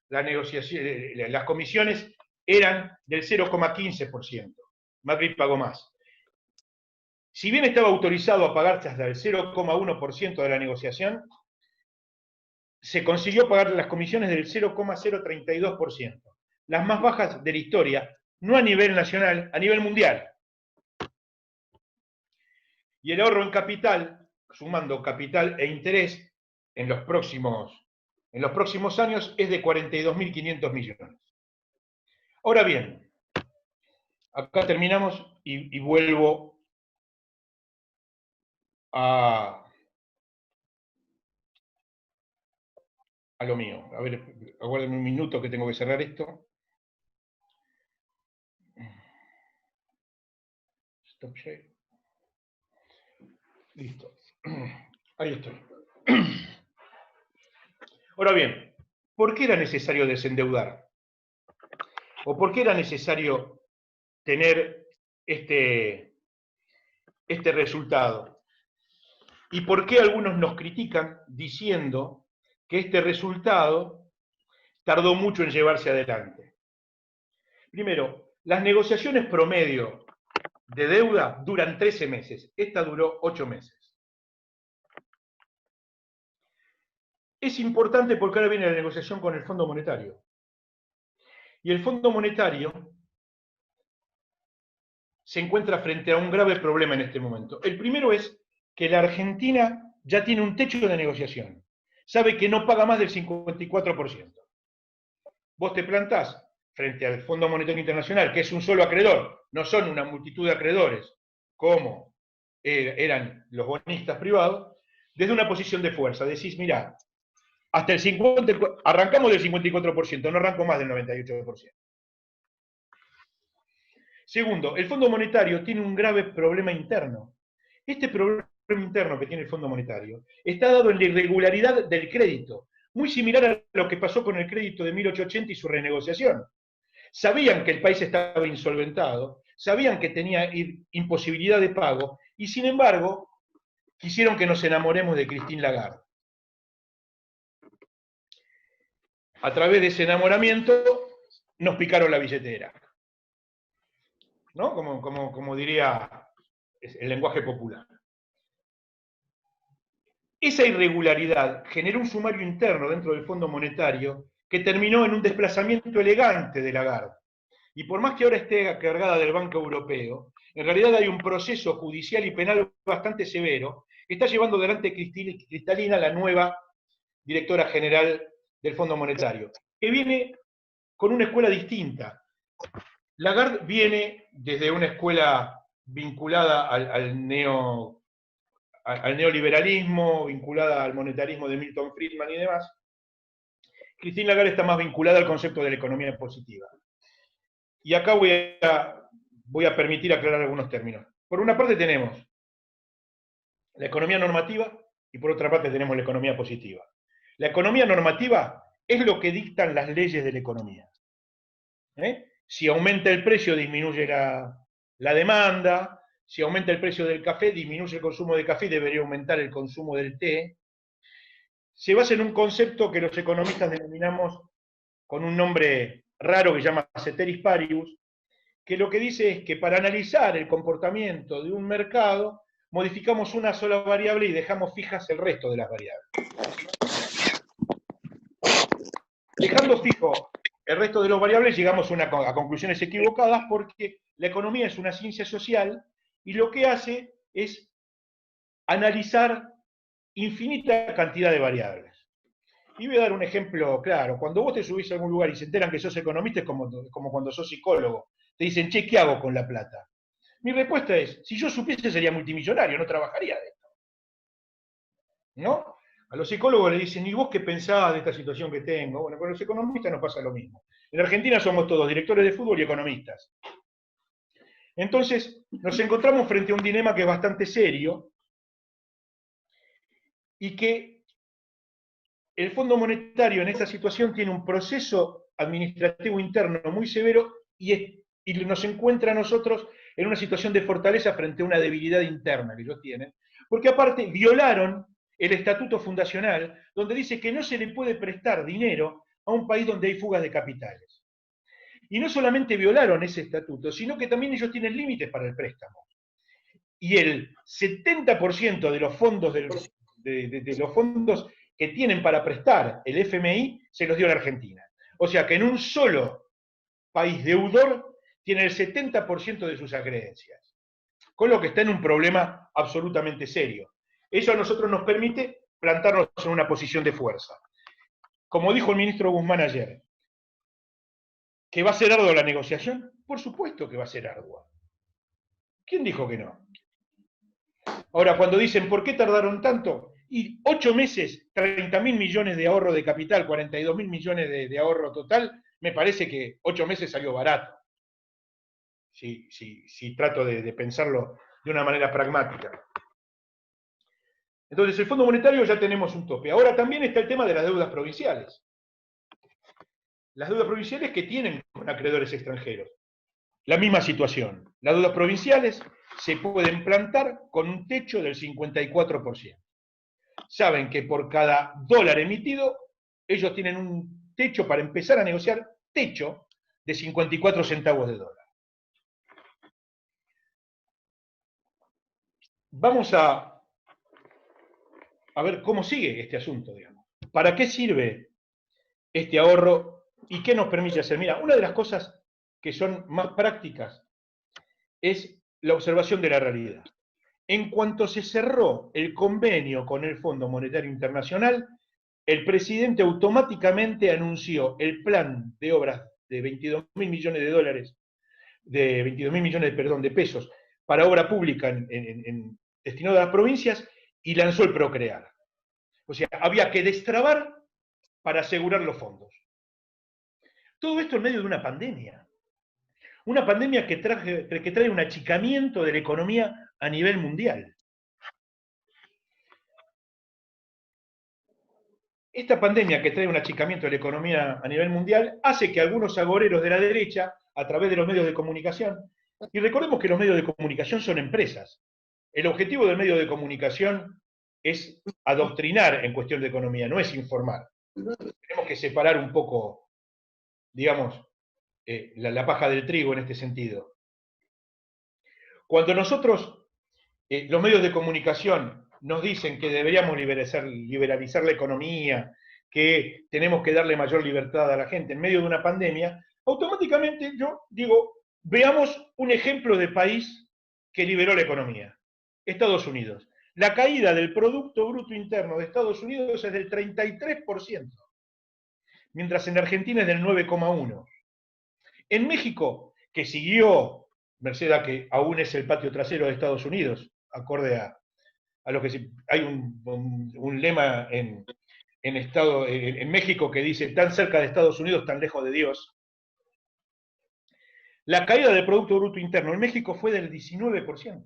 las comisiones eran del 0,15%. Macri pagó más. Si bien estaba autorizado a pagar hasta el 0,1% de la negociación, se consiguió pagar las comisiones del 0,032%, las más bajas de la historia, no a nivel nacional, a nivel mundial. Y el ahorro en capital, sumando capital e interés, en los próximos años es de 42.500 millones. Ahora bien, acá terminamos y vuelvo a lo mío. A ver, aguárdenme un minuto que tengo que cerrar esto. Stop share. Listo. Ahí estoy. Ahora bien, ¿por qué era necesario desendeudar? ¿O por qué era necesario tener este resultado? ¿Y por qué algunos nos critican diciendo que este resultado tardó mucho en llevarse adelante? Primero, las negociaciones promedio de deuda duran 13 meses. Esta duró 8 meses. Es importante porque ahora viene la negociación con el Fondo Monetario. Y el Fondo Monetario se encuentra frente a un grave problema en este momento. El primero es que la Argentina ya tiene un techo de negociación. Sabe que no paga más del 54%. Vos te plantás frente al Fondo Monetario Internacional, que es un solo acreedor, no son una multitud de acreedores, como eran los bonistas privados, desde una posición de fuerza. Decís, mirá, hasta el 50%, arrancamos del 54%, no arranco más del 98%. Segundo, el Fondo Monetario tiene un grave problema interno. Este problema interno que tiene el Fondo Monetario está dado en la irregularidad del crédito, muy similar a lo que pasó con el crédito de 1880 y su renegociación. Sabían que el país estaba insolventado, sabían que tenía imposibilidad de pago, y sin embargo, quisieron que nos enamoremos de Christine Lagarde. A través de ese enamoramiento, nos picaron la billetera. ¿No? Como diría el lenguaje popular. Esa irregularidad generó un sumario interno dentro del Fondo Monetario que terminó en un desplazamiento elegante de Lagarde. Y por más que ahora esté cargada del Banco Europeo, en realidad hay un proceso judicial y penal bastante severo que está llevando adelante Cristalina, la nueva directora general del Fondo Monetario, que viene con una escuela distinta. Lagarde viene desde una escuela vinculada al neoliberalismo, vinculada al monetarismo de Milton Friedman y demás. Christine Lagarde está más vinculada al concepto de la economía positiva. Y acá voy a permitir aclarar algunos términos. Por una parte tenemos la economía normativa y por otra parte tenemos la economía positiva. La economía normativa es lo que dictan las leyes de la economía. Si aumenta el precio, disminuye la demanda. Si aumenta el precio del café, disminuye el consumo de café y debería aumentar el consumo del té. Se basa en un concepto que los economistas denominamos con un nombre raro que se llama ceteris paribus, que lo que dice es que para analizar el comportamiento de un mercado, modificamos una sola variable y dejamos fijas el resto de las variables. Dejando fijo el resto de los variables llegamos a conclusiones equivocadas porque la economía es una ciencia social y lo que hace es analizar infinita cantidad de variables. Y voy a dar un ejemplo claro. Cuando vos te subís a algún lugar y se enteran que sos economista, es como cuando sos psicólogo. Te dicen, che, ¿qué hago con la plata? Mi respuesta es, si yo supiese sería multimillonario, no trabajaría de esto. ¿No? A los psicólogos le dicen, ¿y vos qué pensás de esta situación que tengo? Bueno, con los economistas nos pasa lo mismo. En Argentina somos todos directores de fútbol y economistas. Entonces, nos encontramos frente a un dilema que es bastante serio y que el Fondo Monetario en esta situación tiene un proceso administrativo interno muy severo y nos encuentra a nosotros en una situación de fortaleza frente a una debilidad interna que ellos tienen, porque aparte violaron el estatuto fundacional, donde dice que no se le puede prestar dinero a un país donde hay fugas de capitales. Y no solamente violaron ese estatuto, sino que también ellos tienen límites para el préstamo. Y el 70% de los fondos, de los fondos que tienen para prestar el FMI se los dio la Argentina. O sea que en un solo país deudor tiene el 70% de sus acreencias. Con lo que está en un problema absolutamente serio. Eso a nosotros nos permite plantarnos en una posición de fuerza. Como dijo el ministro Guzmán ayer, ¿que va a ser ardua la negociación? Por supuesto que va a ser ardua. ¿Quién dijo que no? Ahora, cuando dicen, ¿por qué tardaron tanto? Y 8 meses, 30.000 millones de ahorro de capital, 42.000 millones de ahorro total, me parece que 8 meses salió barato. Si trato de pensarlo de una manera pragmática. Entonces, el Fondo Monetario ya tenemos un tope. Ahora también está el tema de las deudas provinciales. Las deudas provinciales que tienen con acreedores extranjeros. La misma situación. Las deudas provinciales se pueden plantar con un techo del 54%. Saben que por cada dólar emitido, ellos tienen un techo para empezar a negociar, techo de 54 centavos de dólar. Vamos a ver cómo sigue este asunto, digamos. ¿Para qué sirve este ahorro y qué nos permite hacer? Mira, una de las cosas que son más prácticas es la observación de la realidad. En cuanto se cerró el convenio con el Fondo Monetario Internacional, el presidente automáticamente anunció el plan de obras de 22.000 millones de dólares, de 22.000 millones de pesos para obra pública destinado a las provincias y lanzó el Procrear. O sea, había que destrabar para asegurar los fondos. Todo esto en medio de una pandemia. Una pandemia que trae un achicamiento de la economía a nivel mundial. Esta pandemia que trae un achicamiento de la economía a nivel mundial hace que algunos agoreros de la derecha, a través de los medios de comunicación, y recordemos que los medios de comunicación son empresas. El objetivo del medio de comunicación es adoctrinar en cuestión de economía, no es informar. Tenemos que separar un poco, digamos, la paja del trigo en este sentido. Cuando nosotros, los medios de comunicación, nos dicen que deberíamos liberalizar la economía, que tenemos que darle mayor libertad a la gente en medio de una pandemia, automáticamente yo digo, veamos un ejemplo de país que liberó la economía. Estados Unidos. La caída del Producto Bruto Interno de Estados Unidos es del 33%, mientras en Argentina es del 9,1%. En México, que siguió, merced a que aún es el patio trasero de Estados Unidos, acorde a lo que hay un lema en México que dice, tan cerca de Estados Unidos, tan lejos de Dios. La caída del Producto Bruto Interno en México fue del 19%.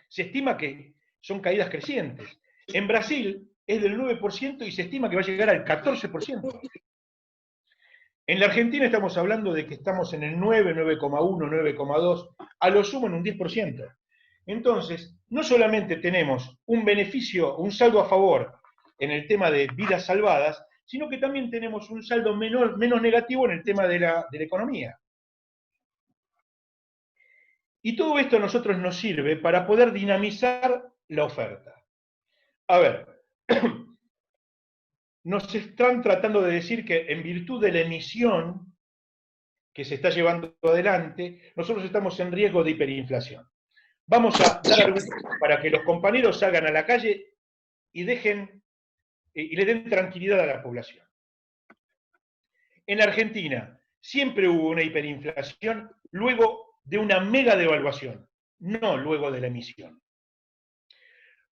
Se estima que son caídas crecientes. En Brasil es del 9% y se estima que va a llegar al 14%. En la Argentina estamos hablando de que estamos en el 9, 9,1, 9,2, a lo sumo en un 10%. Entonces, no solamente tenemos un beneficio, un saldo a favor en el tema de vidas salvadas, sino que también tenemos un saldo menos negativo en el tema de la economía. Y todo esto a nosotros nos sirve para poder dinamizar la oferta. A ver, nos están tratando de decir que en virtud de la emisión que se está llevando adelante, nosotros estamos en riesgo de hiperinflación. Vamos a dar argumentos para que los compañeros salgan a la calle y dejen y le den tranquilidad a la población. En Argentina siempre hubo una hiperinflación luego de una mega devaluación, no luego de la emisión.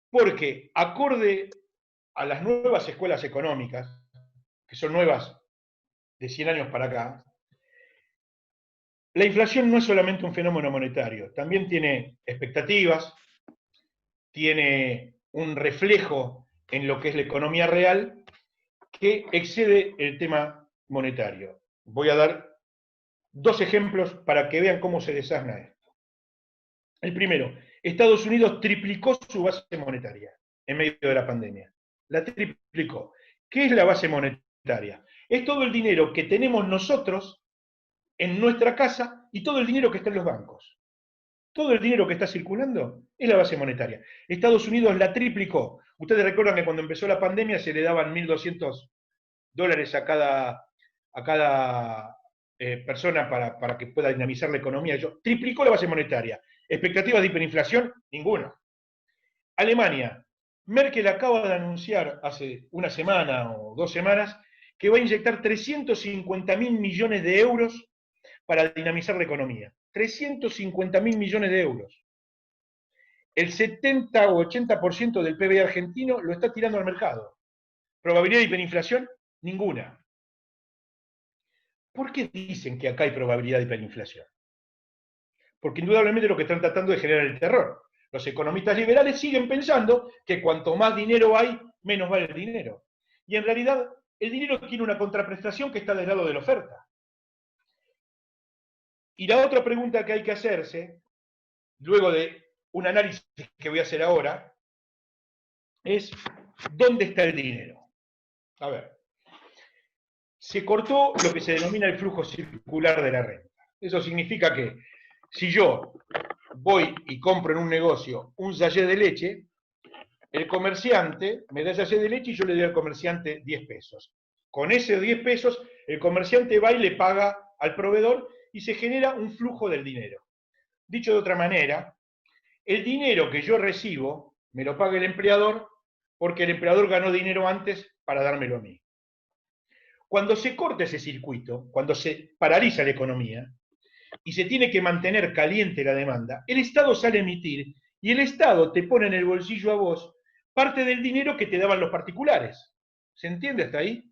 Porque acorde a las nuevas escuelas económicas, que son nuevas de 100 años para acá, la inflación no es solamente un fenómeno monetario, también tiene expectativas, tiene un reflejo en lo que es la economía real que excede el tema monetario. Voy a dar dos ejemplos para que vean cómo se desasna esto. El primero, Estados Unidos triplicó su base monetaria en medio de la pandemia. La triplicó. ¿Qué es la base monetaria? Es todo el dinero que tenemos nosotros en nuestra casa y todo el dinero que está en los bancos. Todo el dinero que está circulando es la base monetaria. Estados Unidos la triplicó. Ustedes recuerdan que cuando empezó la pandemia se le daban $1.200 a cada persona para que pueda dinamizar la economía. Triplicó la base monetaria. ¿Expectativas de hiperinflación? Ninguna. Alemania. Merkel acaba de anunciar hace una semana o 2 semanas que va a inyectar 350.000 millones de euros para dinamizar la economía. 350.000 millones de euros. El 70 o 80% del PBI argentino lo está tirando al mercado. ¿Probabilidad de hiperinflación? Ninguna. ¿Por qué dicen que acá hay probabilidad de hiperinflación? Porque indudablemente lo que están tratando de generar el terror. Los economistas liberales siguen pensando que cuanto más dinero hay, menos vale el dinero. Y en realidad, el dinero tiene una contraprestación que está del lado de la oferta. Y la otra pregunta que hay que hacerse, luego de un análisis que voy a hacer ahora, es ¿dónde está el dinero? A ver, se cortó lo que se denomina el flujo circular de la renta. Eso significa que si yo voy y compro en un negocio un sachet de leche, el comerciante me da el sachet de leche y yo le doy al comerciante 10 pesos. Con esos 10 pesos, el comerciante va y le paga al proveedor y se genera un flujo del dinero. Dicho de otra manera, el dinero que yo recibo me lo paga el empleador porque el empleador ganó dinero antes para dármelo a mí. Cuando se corta ese circuito, cuando se paraliza la economía y se tiene que mantener caliente la demanda, el Estado sale a emitir y el Estado te pone en el bolsillo a vos parte del dinero que te daban los particulares. ¿Se entiende hasta ahí?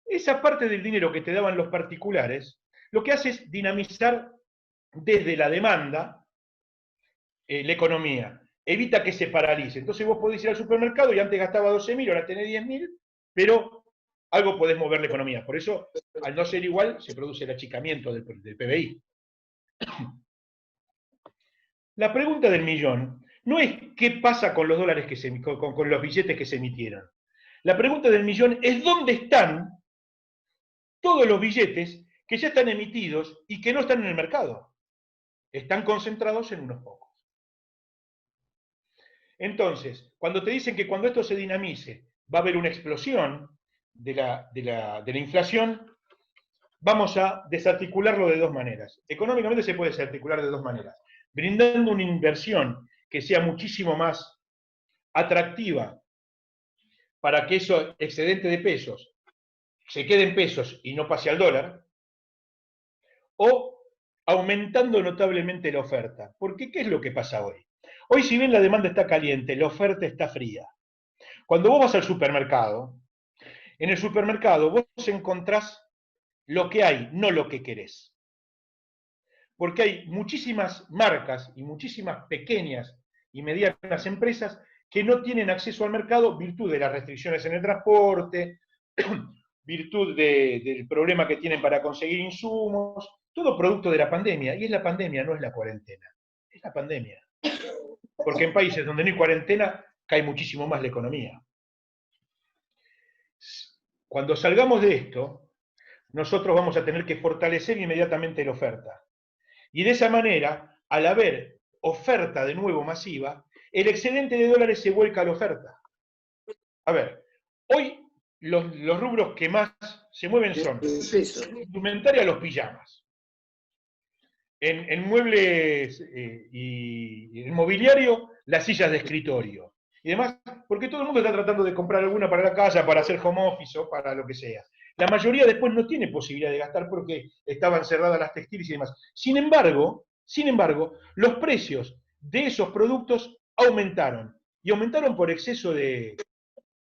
Esa parte del dinero que te daban los particulares lo que hace es dinamizar desde la demanda la economía. Evita que se paralice. Entonces vos podés ir al supermercado y antes gastaba 12.000, ahora tenés 10.000, pero algo podés mover la economía. Por eso, al no ser igual, se produce el achicamiento del PBI. La pregunta del millón no es qué pasa con los dólares con los billetes que se emitieron. La pregunta del millón es dónde están todos los billetes que ya están emitidos y que no están en el mercado. Están concentrados en unos pocos. Entonces, cuando te dicen que cuando esto se dinamice va a haber una explosión de la inflación, vamos a desarticularlo de dos maneras. Económicamente se puede desarticular de dos maneras. Brindando una inversión que sea muchísimo más atractiva para que eso excedente de pesos se quede en pesos y no pase al dólar, o aumentando notablemente la oferta. Porque ¿qué es lo que pasa hoy? Hoy, si bien la demanda está caliente, la oferta está fría. Cuando vos vas al supermercado, en el supermercado vos encontrás lo que hay, no lo que querés. Porque hay muchísimas marcas y muchísimas pequeñas y medianas empresas que no tienen acceso al mercado virtud de las restricciones en el transporte, virtud del problema que tienen para conseguir insumos, todo producto de la pandemia. Y es la pandemia, no es la cuarentena. Es la pandemia. Porque en países donde no hay cuarentena, cae muchísimo más la economía. Cuando salgamos de esto, nosotros vamos a tener que fortalecer inmediatamente la oferta. Y de esa manera, al haber oferta de nuevo masiva, el excedente de dólares se vuelca a la oferta. A ver, hoy los rubros que más se mueven son indumentaria, los pijamas. En muebles y en mobiliario, las sillas de escritorio. Y demás, porque todo el mundo está tratando de comprar alguna para la casa, para hacer home office o para lo que sea. La mayoría después no tiene posibilidad de gastar porque estaban cerradas las textiles y demás. Sin embargo, los precios de esos productos aumentaron. ¿Y aumentaron por exceso de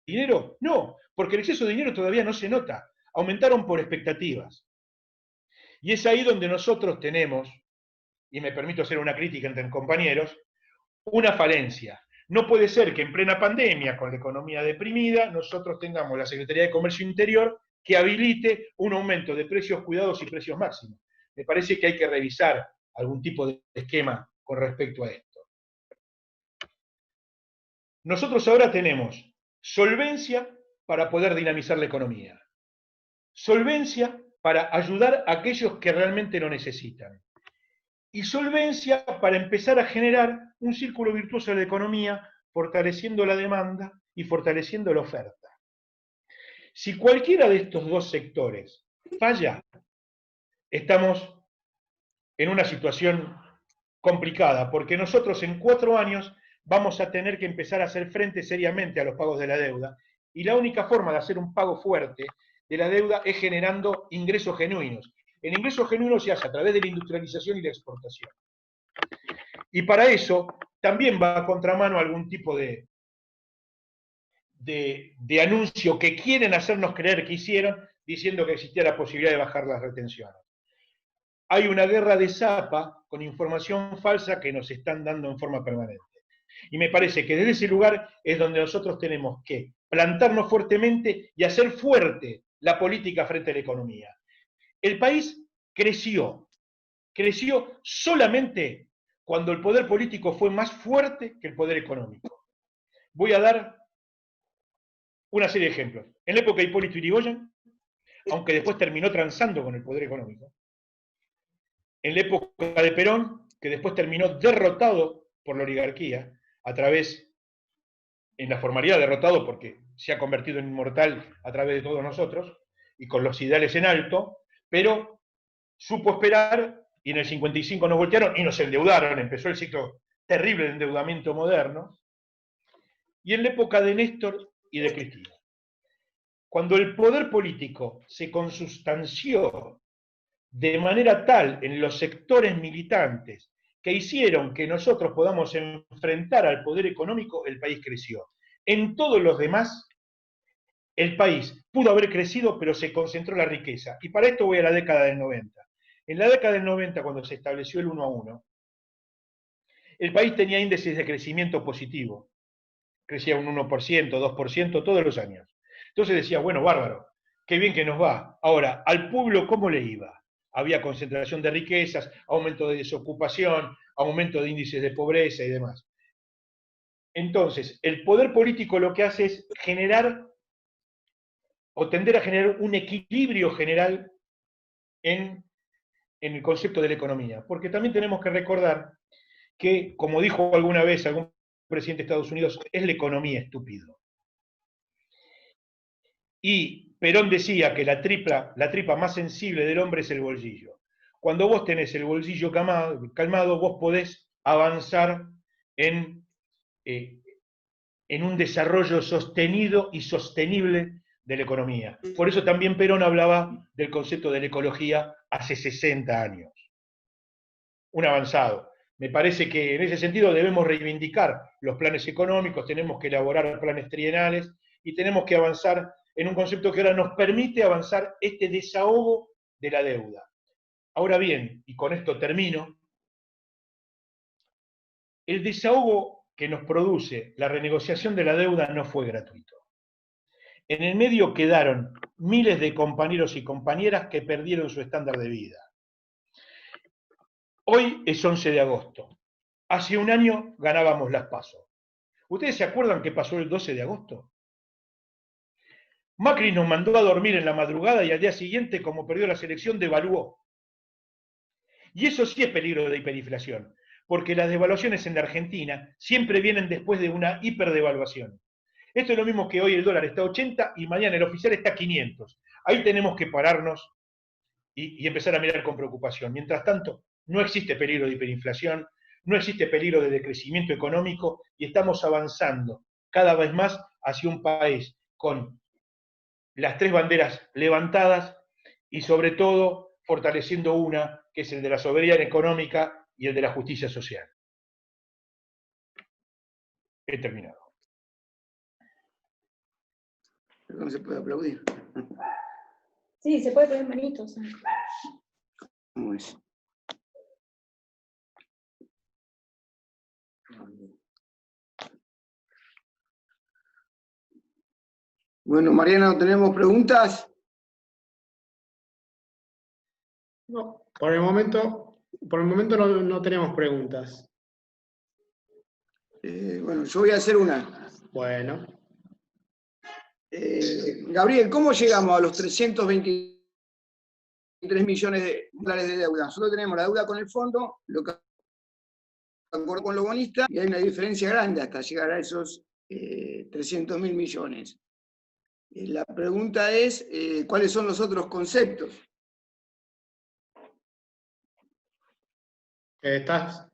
dinero? No, porque el exceso de dinero todavía no se nota. Aumentaron por expectativas. Y es ahí donde nosotros tenemos, y me permito hacer una crítica entre compañeros, una falencia. No puede ser que en plena pandemia, con la economía deprimida, nosotros tengamos la Secretaría de Comercio Interior que habilite un aumento de precios cuidados y precios máximos. Me parece que hay que revisar algún tipo de esquema con respecto a esto. Nosotros ahora tenemos solvencia para poder dinamizar la economía, solvencia para ayudar a aquellos que realmente lo necesitan, y solvencia para empezar a generar un círculo virtuoso de la economía, fortaleciendo la demanda y fortaleciendo la oferta. Si cualquiera de estos dos sectores falla, estamos en una situación complicada, porque nosotros en 4 años vamos a tener que empezar a hacer frente seriamente a los pagos de la deuda, y la única forma de hacer un pago fuerte de la deuda es generando ingresos genuinos. El ingreso genuino se hace a través de la industrialización y la exportación. Y para eso también va a contramano algún tipo de anuncio que quieren hacernos creer que hicieron, diciendo que existía la posibilidad de bajar las retenciones. Hay una guerra de zapa con información falsa que nos están dando en forma permanente. Y me parece que desde ese lugar es donde nosotros tenemos que plantarnos fuertemente y hacer fuerte la política frente a la economía. El país creció solamente cuando el poder político fue más fuerte que el poder económico. Voy a dar una serie de ejemplos. En la época de Hipólito Yrigoyen, aunque después terminó transando con el poder económico. En la época de Perón, que después terminó derrotado por la oligarquía, a través, en la formalidad derrotado porque se ha convertido en inmortal a través de todos nosotros, y con los ideales en alto, pero supo esperar, y en el 55 nos voltearon y nos endeudaron, empezó el ciclo terrible de endeudamiento moderno, y en la época de Néstor y de Cristina. Cuando el poder político se consustanció de manera tal en los sectores militantes que hicieron que nosotros podamos enfrentar al poder económico, el país creció. En todos los demás, el país pudo haber crecido, pero se concentró la riqueza. Y para esto voy a la década del 90. En la década del 90, cuando se estableció el 1 a 1, el país tenía índices de crecimiento positivo. Crecía un 1%, 2% todos los años. Entonces decía, bueno, bárbaro, qué bien que nos va. Ahora, ¿al pueblo cómo le iba? Había concentración de riquezas, aumento de desocupación, aumento de índices de pobreza y demás. Entonces, el poder político lo que hace es generar o tender a generar un equilibrio general en el concepto de la economía. Porque también tenemos que recordar que, como dijo alguna vez algún presidente de Estados Unidos, es la economía, estúpido. Y Perón decía que la tripa más sensible del hombre es el bolsillo. Cuando vos tenés el bolsillo calmado, vos podés avanzar en un desarrollo sostenido y sostenible de la economía. Por eso también Perón hablaba del concepto de la ecología hace 60 años. Un avanzado. Me parece que en ese sentido debemos reivindicar los planes económicos, tenemos que elaborar planes trienales y tenemos que avanzar en un concepto que ahora nos permite avanzar este desahogo de la deuda. Ahora bien, y con esto termino, el desahogo que nos produce la renegociación de la deuda no fue gratuito. En el medio quedaron miles de compañeros y compañeras que perdieron su estándar de vida. Hoy es 11 de agosto. Hace un año ganábamos las PASO. ¿Ustedes se acuerdan qué pasó el 12 de agosto? Macri nos mandó a dormir en la madrugada y al día siguiente, como perdió la selección, devaluó. Y eso sí es peligro de hiperinflación, porque las devaluaciones en la Argentina siempre vienen después de una hiperdevaluación. Esto es lo mismo que hoy el dólar está a 80 y mañana el oficial está a 500. Ahí tenemos que pararnos y empezar a mirar con preocupación. Mientras tanto, no existe peligro de hiperinflación, no existe peligro de decrecimiento económico y estamos avanzando cada vez más hacia un país con las tres banderas levantadas y sobre todo fortaleciendo una, que es el de la soberanía económica y el de la justicia social. He terminado. No se puede aplaudir. Sí, se puede poner manitos. ¿Cómo es? Bueno, Mariano, ¿tenemos preguntas? No, por el momento no tenemos preguntas. Bueno, yo voy a hacer una. Bueno. Gabriel, ¿cómo llegamos a los 323 millones de dólares de deuda? Nosotros tenemos la deuda con el fondo, lo que acordó con los bonistas, y hay una diferencia grande hasta llegar a esos 300.000 millones. La pregunta es, ¿cuáles son los otros conceptos? Estás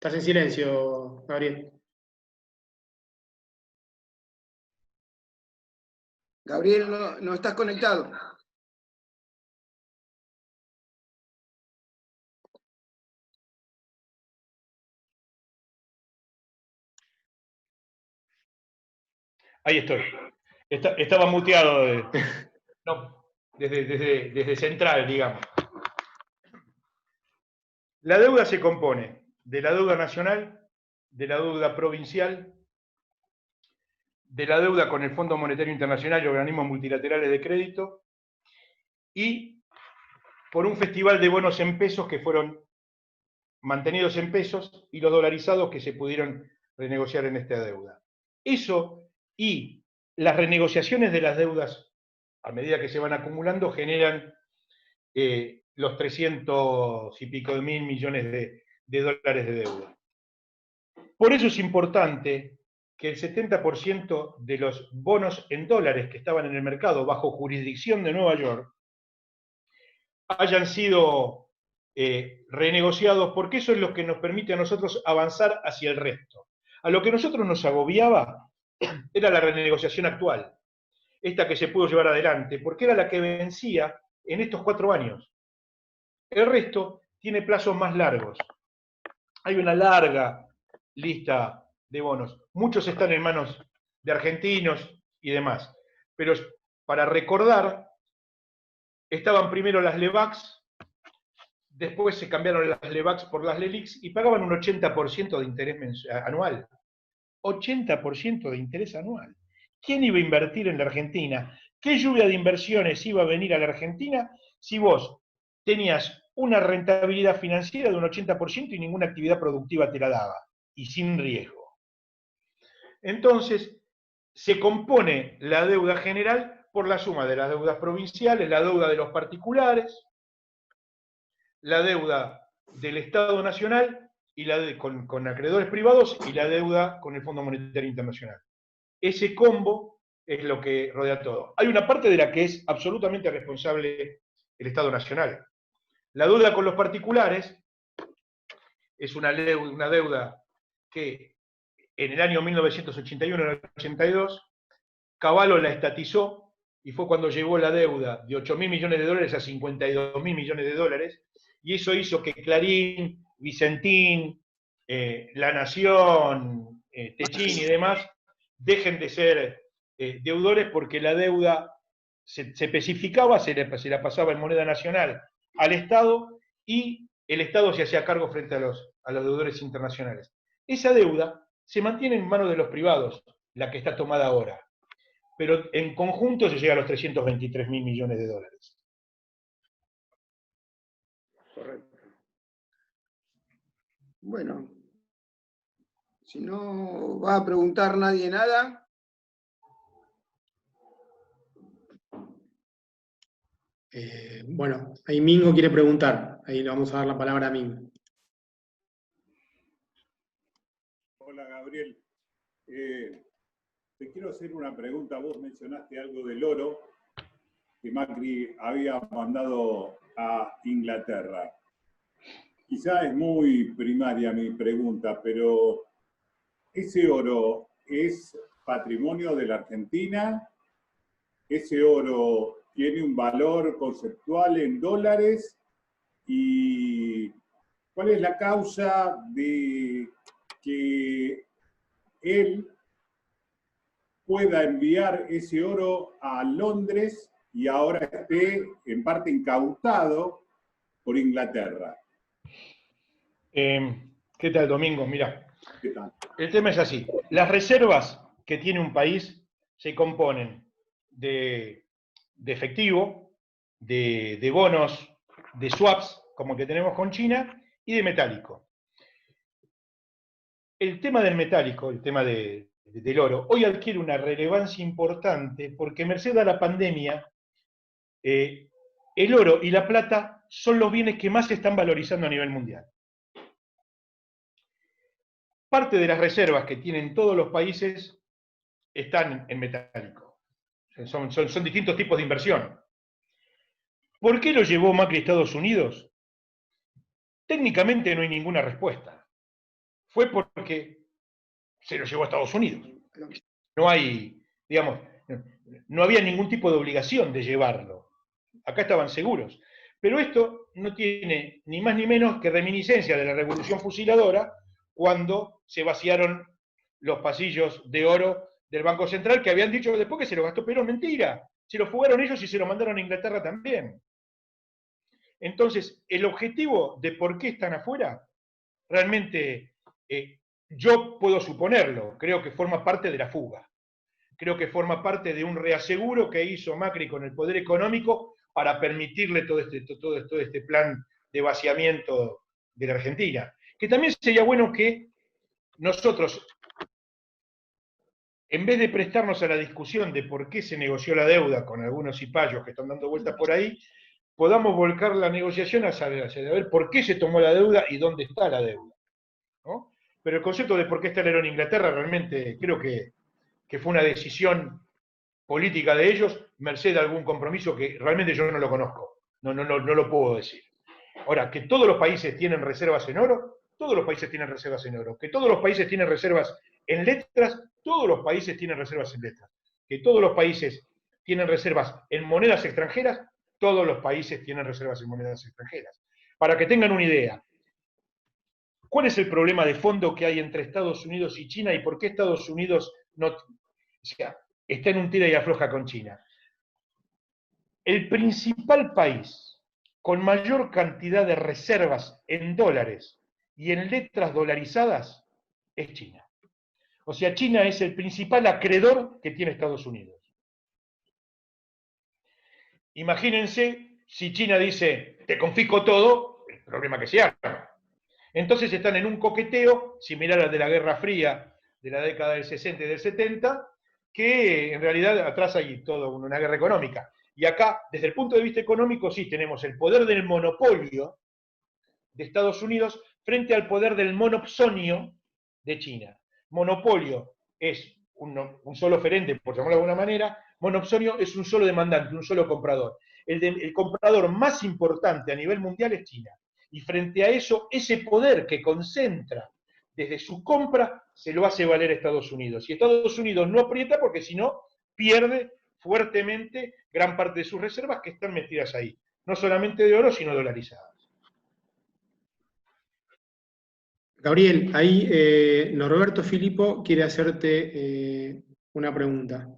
en silencio, Gabriel. Gabriel, no estás conectado. Ahí estoy. Estaba muteado desde central, digamos. La deuda se compone de la deuda nacional, de la deuda provincial, de la deuda con el Fondo Monetario Internacional y organismos multilaterales de crédito, y por un festival de bonos en pesos que fueron mantenidos en pesos y los dolarizados que se pudieron renegociar en esta deuda. Eso y las renegociaciones de las deudas a medida que se van acumulando generan los 300 y pico de mil millones de dólares de deuda. Por eso es importante que el 70% de los bonos en dólares que estaban en el mercado bajo jurisdicción de Nueva York hayan sido renegociados, porque eso es lo que nos permite a nosotros avanzar hacia el resto. A lo que a nosotros nos agobiaba era la renegociación actual, esta que se pudo llevar adelante, porque era la que vencía en estos 4 años. El resto tiene plazos más largos. Hay una larga lista de bonos. Muchos están en manos de argentinos y demás. Pero para recordar, estaban primero las LEBACs, después se cambiaron las LEBACs por las LELICs y pagaban un 80% de interés anual. 80% de interés anual. ¿Quién iba a invertir en la Argentina? ¿Qué lluvia de inversiones iba a venir a la Argentina si vos tenías una rentabilidad financiera de un 80% y ninguna actividad productiva te la daba, y sin riesgo? Entonces, se compone la deuda general por la suma de las deudas provinciales, la deuda de los particulares, la deuda del Estado Nacional y con acreedores privados y la deuda con el Fondo Monetario Internacional. Ese combo es lo que rodea todo. Hay una parte de la que es absolutamente responsable el Estado Nacional. La deuda con los particulares es una deuda que en el año 1981 y 82 Cavallo la estatizó y fue cuando llevó la deuda de 8.000 millones de dólares a 52.000 millones de dólares, y eso hizo que Clarín, Vicentín, La Nación, Techín y demás dejen de ser deudores, porque la deuda se especificaba, se la pasaba en moneda nacional al Estado y el Estado se hacía cargo frente a los deudores internacionales. Esa deuda se mantiene en manos de los privados, la que está tomada ahora, pero en conjunto se llega a los 323.000 millones de dólares. Correcto. Bueno, si no va a preguntar nadie nada. Bueno, ahí Mingo quiere preguntar. Ahí le vamos a dar la palabra a Mingo. Hola, Gabriel. te quiero hacer una pregunta. Vos mencionaste algo del oro que Macri había mandado a Inglaterra. Quizá es muy primaria mi pregunta, pero ¿ese oro es patrimonio de la Argentina? ¿Ese oro tiene un valor conceptual en dólares? ¿Y cuál es la causa de que él pueda enviar ese oro a Londres y ahora esté en parte incautado por Inglaterra? ¿Qué tal, Domingo? Mira, ¿Qué tal? el tema es así. Las reservas que tiene un país se componen de efectivo, de bonos, de swaps, como el que tenemos con China, y de metálico. El tema del metálico, el tema del oro, hoy adquiere una relevancia importante porque merced a la pandemia, el oro y la plata son los bienes que más se están valorizando a nivel mundial. Parte de las reservas que tienen todos los países están en metálico. Son distintos tipos de inversión. ¿Por qué lo llevó Macri a Estados Unidos? Técnicamente no hay ninguna respuesta. Fue porque se lo llevó a Estados Unidos. No hay, digamos, no había ningún tipo de obligación de llevarlo. Acá estaban seguros. Pero esto no tiene ni más ni menos que reminiscencia de la Revolución Fusiladora, cuando se vaciaron los pasillos de oro del Banco Central, que habían dicho después que se lo gastó Perón. Mentira, se lo fugaron ellos y se lo mandaron a Inglaterra también. Entonces, el objetivo de por qué están afuera, realmente yo puedo suponerlo, creo que forma parte de la fuga. Creo que forma parte de un reaseguro que hizo Macri con el poder económico para permitirle todo este plan de vaciamiento de la Argentina. Que también sería bueno que nosotros, en vez de prestarnos a la discusión de por qué se negoció la deuda con algunos cipayos que están dando vueltas por ahí, podamos volcar la negociación hacia ver por qué se tomó la deuda y dónde está la deuda, ¿no? Pero el concepto de por qué está el oro en Inglaterra realmente creo que fue una decisión política de ellos, merced a algún compromiso que realmente yo no lo conozco, no lo puedo decir. Ahora, que todos los países tienen reservas en oro, todos los países tienen reservas en oro. Que todos los países tienen reservas en letras, todos los países tienen reservas en letras. Que todos los países tienen reservas en monedas extranjeras, todos los países tienen reservas en monedas extranjeras. Para que tengan una idea, ¿cuál es el problema de fondo que hay entre Estados Unidos y China y por qué Estados Unidos no, o sea, está en un tira y afloja con China? El principal país con mayor cantidad de reservas en dólares y en letras dolarizadas es China. O sea, China es el principal acreedor que tiene Estados Unidos. Imagínense si China dice, te confisco todo, el problema que se arma. Entonces están en un coqueteo similar al de la Guerra Fría de la década del 60 y del 70, que en realidad atrás hay toda una guerra económica. Y acá, desde el punto de vista económico, sí tenemos el poder del monopolio de Estados Unidos frente al poder del monopsonio de China. Monopolio es un solo oferente, por llamarlo de alguna manera, monopsonio es un solo demandante, un solo comprador. El comprador más importante a nivel mundial es China. Y frente a eso, ese poder que concentra desde su compra, se lo hace valer a Estados Unidos. Y Estados Unidos no aprieta porque si no, pierde fuertemente gran parte de sus reservas que están metidas ahí. No solamente de oro, sino dolarizadas. Gabriel, ahí Norberto Filippo quiere hacerte una pregunta.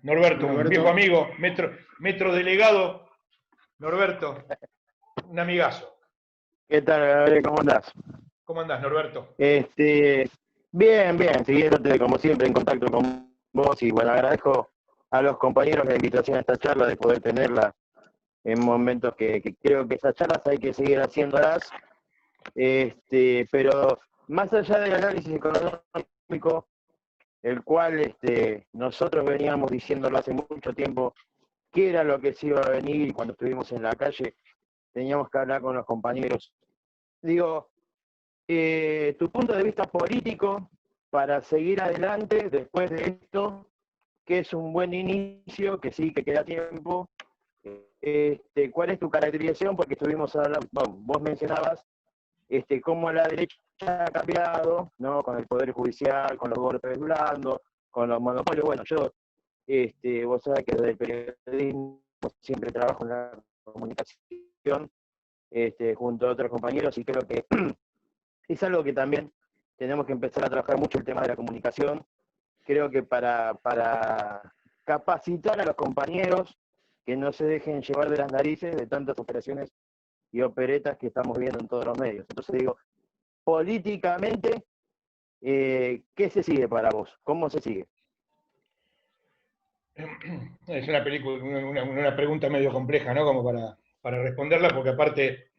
Norberto, un viejo amigo, metro delegado. Norberto, un amigazo. ¿Qué tal, Gabriel? ¿Cómo andás? ¿Cómo andás, Norberto? Bien, siguiéndote como siempre en contacto con vos y bueno, agradezco a los compañeros la invitación a esta charla, de poder tenerla en momentos que creo que esas charlas hay que seguir haciéndolas. Pero más allá del análisis económico, el cual nosotros veníamos diciéndolo hace mucho tiempo, qué era lo que se iba a venir, y cuando estuvimos en la calle teníamos que hablar con los compañeros. Digo, tu punto de vista político para seguir adelante después de esto, que es un buen inicio, que sí, que queda tiempo. ¿Cuál es tu caracterización? Porque estuvimos hablando, bueno, vos mencionabas cómo la derecha ha cambiado, ¿no? Con el Poder Judicial, con los golpes blandos, con los monopolios. Bueno, yo, vos sabés que desde el periodismo siempre trabajo en la comunicación, junto a otros compañeros, y creo que es algo que también tenemos que empezar a trabajar mucho, el tema de la comunicación. Creo que para capacitar a los compañeros que no se dejen llevar de las narices de tantas operaciones y operetas que estamos viendo en todos los medios. Entonces digo, políticamente, ¿qué se sigue para vos? ¿Cómo se sigue? Es una pregunta medio compleja, ¿no? Como para responderla, porque aparte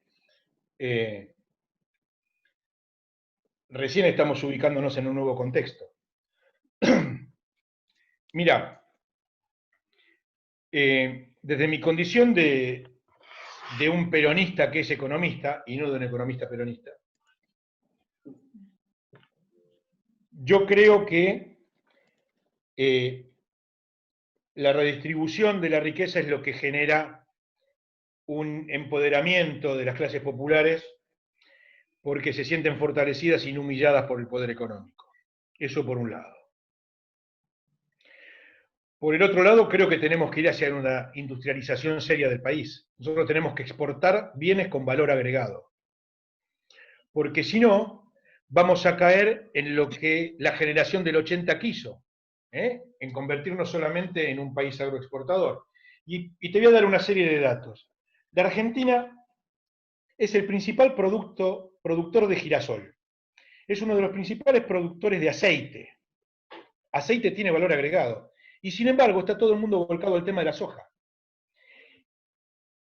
recién estamos ubicándonos en un nuevo contexto. Mira, desde mi condición de un peronista que es economista, y no de un economista peronista, yo creo que la redistribución de la riqueza es lo que genera un empoderamiento de las clases populares porque se sienten fortalecidas y no humilladas por el poder económico. Eso por un lado. Por el otro lado, creo que tenemos que ir hacia una industrialización seria del país. Nosotros tenemos que exportar bienes con valor agregado. Porque si no, vamos a caer en lo que la generación del 80 quiso, en convertirnos solamente en un país agroexportador. Y te voy a dar una serie de datos. La Argentina es el principal productor de girasol. Es uno de los principales productores de aceite. Aceite tiene valor agregado. Y sin embargo, está todo el mundo volcado al tema de la soja.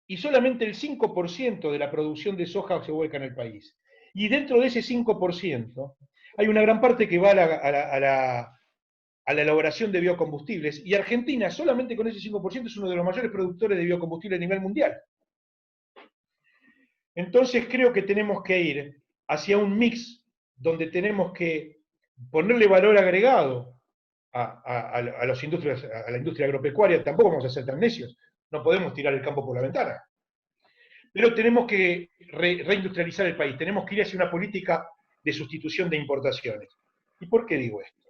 Y solamente el 5% de la producción de soja se vuelca en el país. Y dentro de ese 5%, hay una gran parte que va a la elaboración de biocombustibles. Y Argentina, solamente con ese 5%, es uno de los mayores productores de biocombustibles a nivel mundial. Entonces creo que tenemos que ir hacia un mix donde tenemos que ponerle valor agregado a la industria agropecuaria. Tampoco vamos a ser tan necios, no podemos tirar el campo por la ventana. Pero tenemos que reindustrializar el país, tenemos que ir hacia una política de sustitución de importaciones. ¿Y por qué digo esto?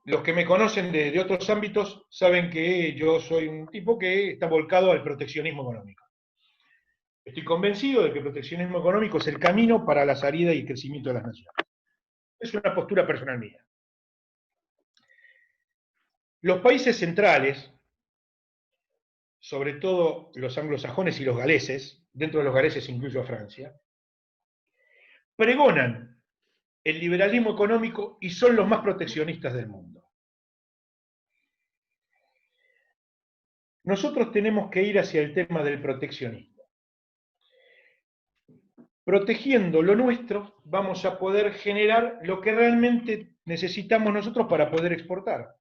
Los que me conocen de otros ámbitos saben que yo soy un tipo que está volcado al proteccionismo económico. Estoy convencido de que el proteccionismo económico es el camino para la salida y el crecimiento de las naciones. Es una postura personal mía. Los países centrales, sobre todo los anglosajones y los galeses, dentro de los galeses incluyo a Francia, pregonan el liberalismo económico y son los más proteccionistas del mundo. Nosotros tenemos que ir hacia el tema del proteccionismo. Protegiendo lo nuestro, vamos a poder generar lo que realmente necesitamos nosotros para poder exportar.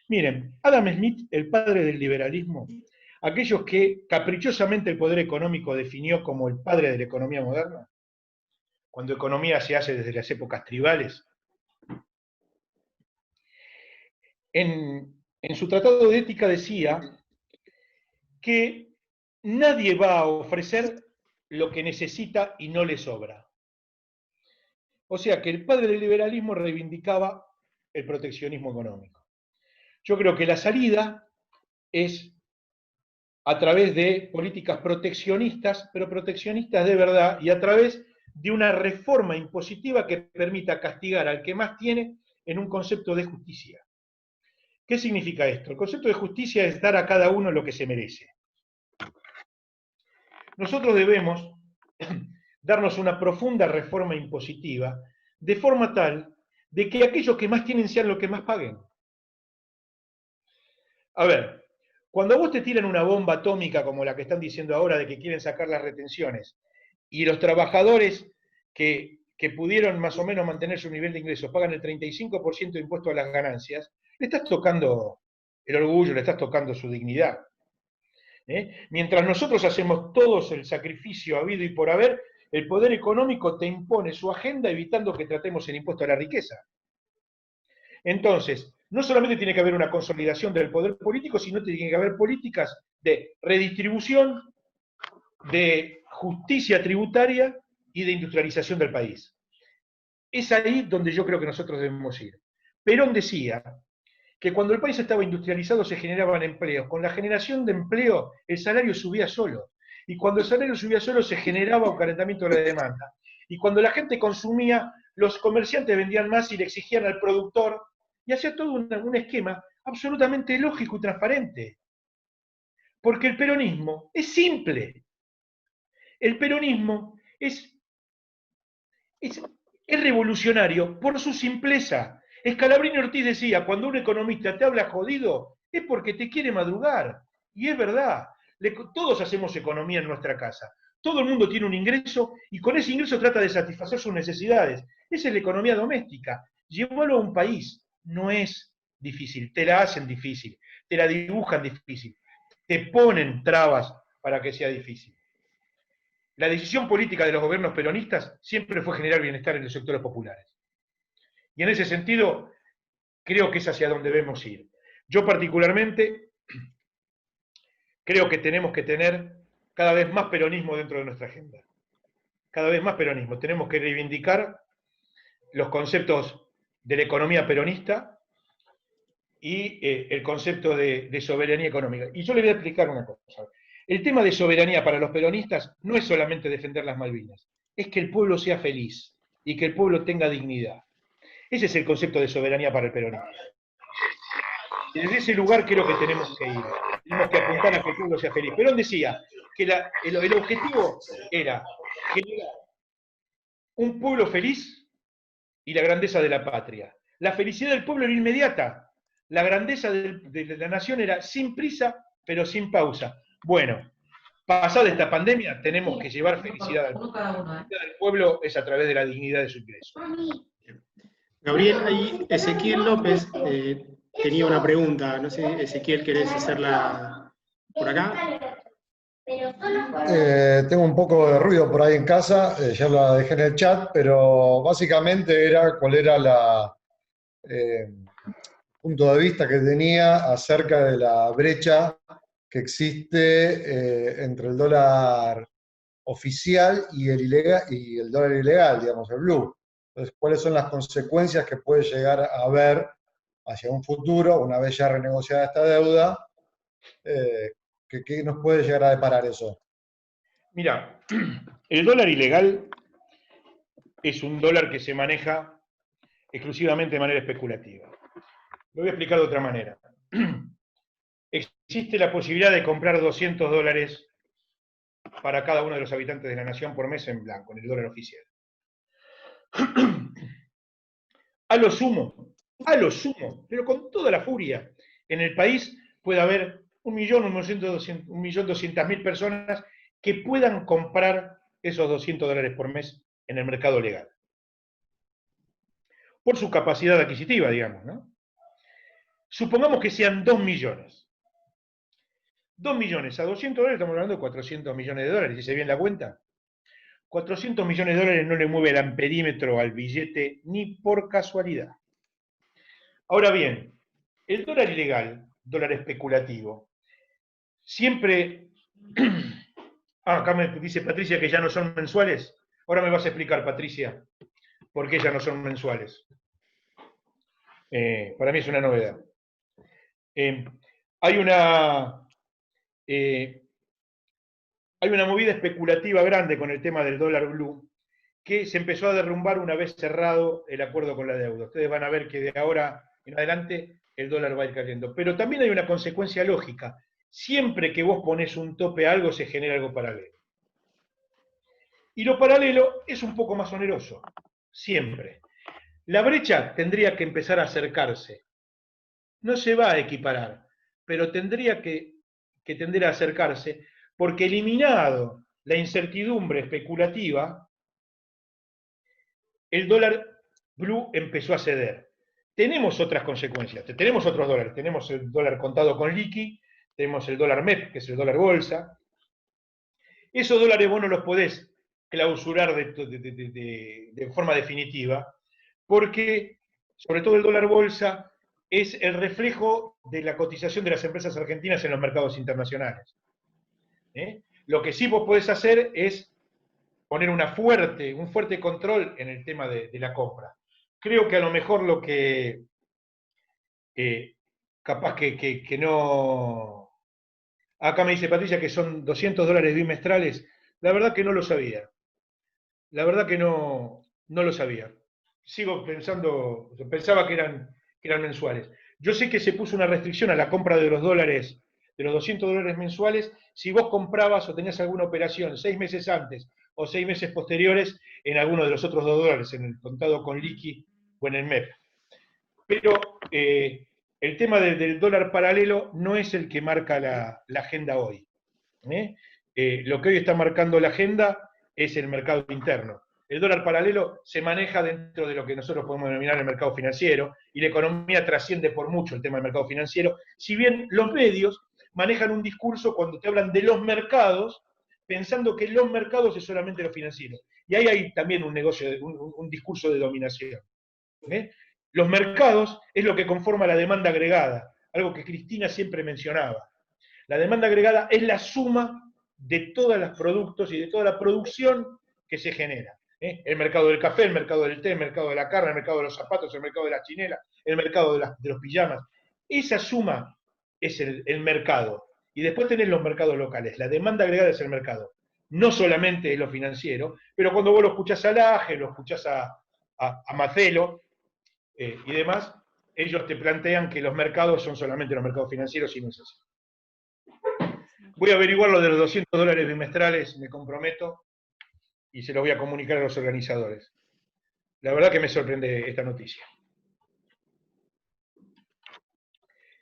Miren, Adam Smith, el padre del liberalismo, aquellos que caprichosamente el poder económico definió como el padre de la economía moderna, cuando economía se hace desde las épocas tribales, en su tratado de ética decía que nadie va a ofrecer lo que necesita y no le sobra. O sea que el padre del liberalismo reivindicaba el proteccionismo económico. Yo creo que la salida es a través de políticas proteccionistas, pero proteccionistas de verdad, y a través de una reforma impositiva que permita castigar al que más tiene en un concepto de justicia. ¿Qué significa esto? El concepto de justicia es dar a cada uno lo que se merece. Nosotros debemos darnos una profunda reforma impositiva de forma tal de que aquellos que más tienen sean los que más paguen. A ver, cuando a vos te tiran una bomba atómica como la que están diciendo ahora de que quieren sacar las retenciones y los trabajadores que pudieron más o menos mantener su nivel de ingresos pagan el 35% de impuesto a las ganancias, le estás tocando el orgullo, le estás tocando su dignidad. Mientras nosotros hacemos todos el sacrificio habido y por haber El poder económico te impone su agenda evitando que tratemos el impuesto a la riqueza. Entonces, no solamente tiene que haber una consolidación del poder político, sino que tiene que haber políticas de redistribución, de justicia tributaria y de industrialización del país. Es ahí donde yo creo que nosotros debemos ir. Perón decía que cuando el país estaba industrializado se generaban empleos. Con la generación de empleo, el salario subía solo. Y cuando el salario subía solo, se generaba un calentamiento de la demanda. Y cuando la gente consumía, los comerciantes vendían más y le exigían al productor, y hacía todo un esquema absolutamente lógico y transparente. Porque el peronismo es simple. El peronismo es revolucionario por su simpleza. Scalabrini Ortiz decía, cuando un economista te habla jodido, es porque te quiere madrugar. Y es verdad, todos hacemos economía en nuestra casa. Todo el mundo tiene un ingreso y con ese ingreso trata de satisfacer sus necesidades. Esa es la economía doméstica. Llevarlo a un país no es difícil, te la hacen difícil, te la dibujan difícil, te ponen trabas para que sea difícil. La decisión política de los gobiernos peronistas siempre fue generar bienestar en los sectores populares. Y en ese sentido, creo que es hacia donde debemos ir. Yo particularmente creo que tenemos que tener cada vez más peronismo dentro de nuestra agenda. Cada vez más peronismo. Tenemos que reivindicar los conceptos de la economía peronista y el concepto de soberanía económica. Y yo le voy a explicar una cosa. El tema de soberanía para los peronistas no es solamente defender las Malvinas, es que el pueblo sea feliz y que el pueblo tenga dignidad. Ese es el concepto de soberanía para el peronismo. Y desde ese lugar creo que tenemos que ir. Tenemos que apuntar a que el pueblo sea feliz. Perón decía que el objetivo era generar un pueblo feliz y la grandeza de la patria. La felicidad del pueblo era inmediata. La grandeza de la nación era sin prisa, pero sin pausa. Bueno, pasada esta pandemia, tenemos que llevar felicidad al pueblo. La felicidad del pueblo es a través de la dignidad de su ingreso. Gabriel, ahí Ezequiel López tenía una pregunta. No sé, Ezequiel, ¿querés hacerla por acá? Tengo un poco de ruido por ahí en casa, ya la dejé en el chat, pero básicamente era cuál era la punto de vista que tenía acerca de la brecha que existe entre el dólar oficial y el dólar ilegal, digamos, el blue. Entonces, ¿cuáles son las consecuencias que puede llegar a haber hacia un futuro, una vez ya renegociada esta deuda? ¿Qué nos puede llegar a deparar eso? Mira, el dólar ilegal es un dólar que se maneja exclusivamente de manera especulativa. Lo voy a explicar de otra manera. Existe la posibilidad de comprar $200 para cada uno de los habitantes de la nación por mes en blanco, en el dólar oficial. A lo sumo, pero con toda la furia, en el país puede haber 1.200.000 personas que puedan comprar esos $200 por mes en el mercado legal. Por su capacidad adquisitiva, digamos, ¿no? Supongamos que sean 2 millones. 2 millones a $200, estamos hablando de $400 millones, ¿dice bien la cuenta? 400 millones de dólares no le mueve el amperímetro al billete ni por casualidad. Ahora bien, el dólar ilegal, dólar especulativo, siempre... acá me dice Patricia que ya no son mensuales. Ahora me vas a explicar, Patricia, por qué ya no son mensuales. Para mí es una novedad. Hay una movida especulativa grande con el tema del dólar blue que se empezó a derrumbar una vez cerrado el acuerdo con la deuda. Ustedes van a ver que de ahora en adelante el dólar va a ir cayendo. Pero también hay una consecuencia lógica. Siempre que vos pones un tope a algo, se genera algo paralelo. Y lo paralelo es un poco más oneroso. Siempre. La brecha tendría que empezar a acercarse. No se va a equiparar, pero tendría que tender a acercarse, porque eliminado la incertidumbre especulativa, el dólar blue empezó a ceder. Tenemos otras consecuencias, tenemos otros dólares, tenemos el dólar contado con liqui, tenemos el dólar MEP, que es el dólar bolsa. Esos dólares vos no los podés clausurar de forma definitiva, porque sobre todo el dólar bolsa es el reflejo de la cotización de las empresas argentinas en los mercados internacionales. Lo que sí vos podés hacer es poner un fuerte control en el tema de la compra. Creo que a lo mejor lo que capaz que no... Acá me dice Patricia que son $200 bimestrales. La verdad que no lo sabía. La verdad que no lo sabía. Sigo pensando, pensaba que eran mensuales. Yo sé que se puso una restricción a la compra de los dólares, de los $200 mensuales, si vos comprabas o tenías alguna operación 6 meses antes o 6 meses posteriores en alguno de los otros $2, en el contado con liqui o en el MEP. Pero el tema del dólar paralelo no es el que marca la agenda hoy. Lo que hoy está marcando la agenda es el mercado interno. El dólar paralelo se maneja dentro de lo que nosotros podemos denominar el mercado financiero, y la economía trasciende por mucho el tema del mercado financiero, si bien los medios manejan un discurso cuando te hablan de los mercados, pensando que los mercados es solamente lo financiero. Y ahí hay también un negocio, un discurso de dominación. Los mercados es lo que conforma la demanda agregada, algo que Cristina siempre mencionaba. La demanda agregada es la suma de todos los productos y de toda la producción que se genera. El mercado del café, el mercado del té, el mercado de la carne, el mercado de los zapatos, el mercado de las chinelas, el mercado de los pijamas. Esa suma es el mercado. Y después tenés los mercados locales. La demanda agregada es el mercado. No solamente es lo financiero, pero cuando vos lo escuchás a Laje, lo escuchás a Macelo y demás, ellos te plantean que los mercados son solamente los mercados financieros y no es así. Voy a averiguar lo de los $200 bimestrales, me comprometo, y se lo voy a comunicar a los organizadores. La verdad que me sorprende esta noticia.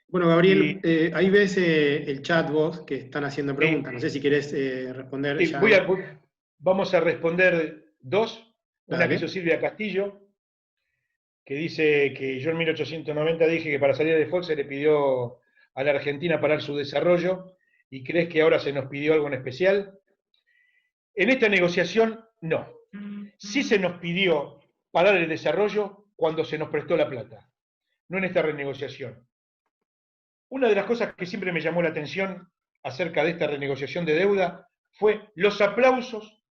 Bueno, Gabriel, ahí ves el chat vos que están haciendo preguntas. No sé si querés responder. Sí, vamos a responder dos. Una que hizo Silvia Castillo, que dice que yo en 1890 dije que para salir de Fox se le pidió a la Argentina parar su desarrollo, y crees que ahora se nos pidió algo en especial. En esta negociación, no. Sí se nos pidió parar el desarrollo cuando se nos prestó la plata, no en esta renegociación. Una de las cosas que siempre me llamó la atención acerca de esta renegociación de deuda fue los aplausos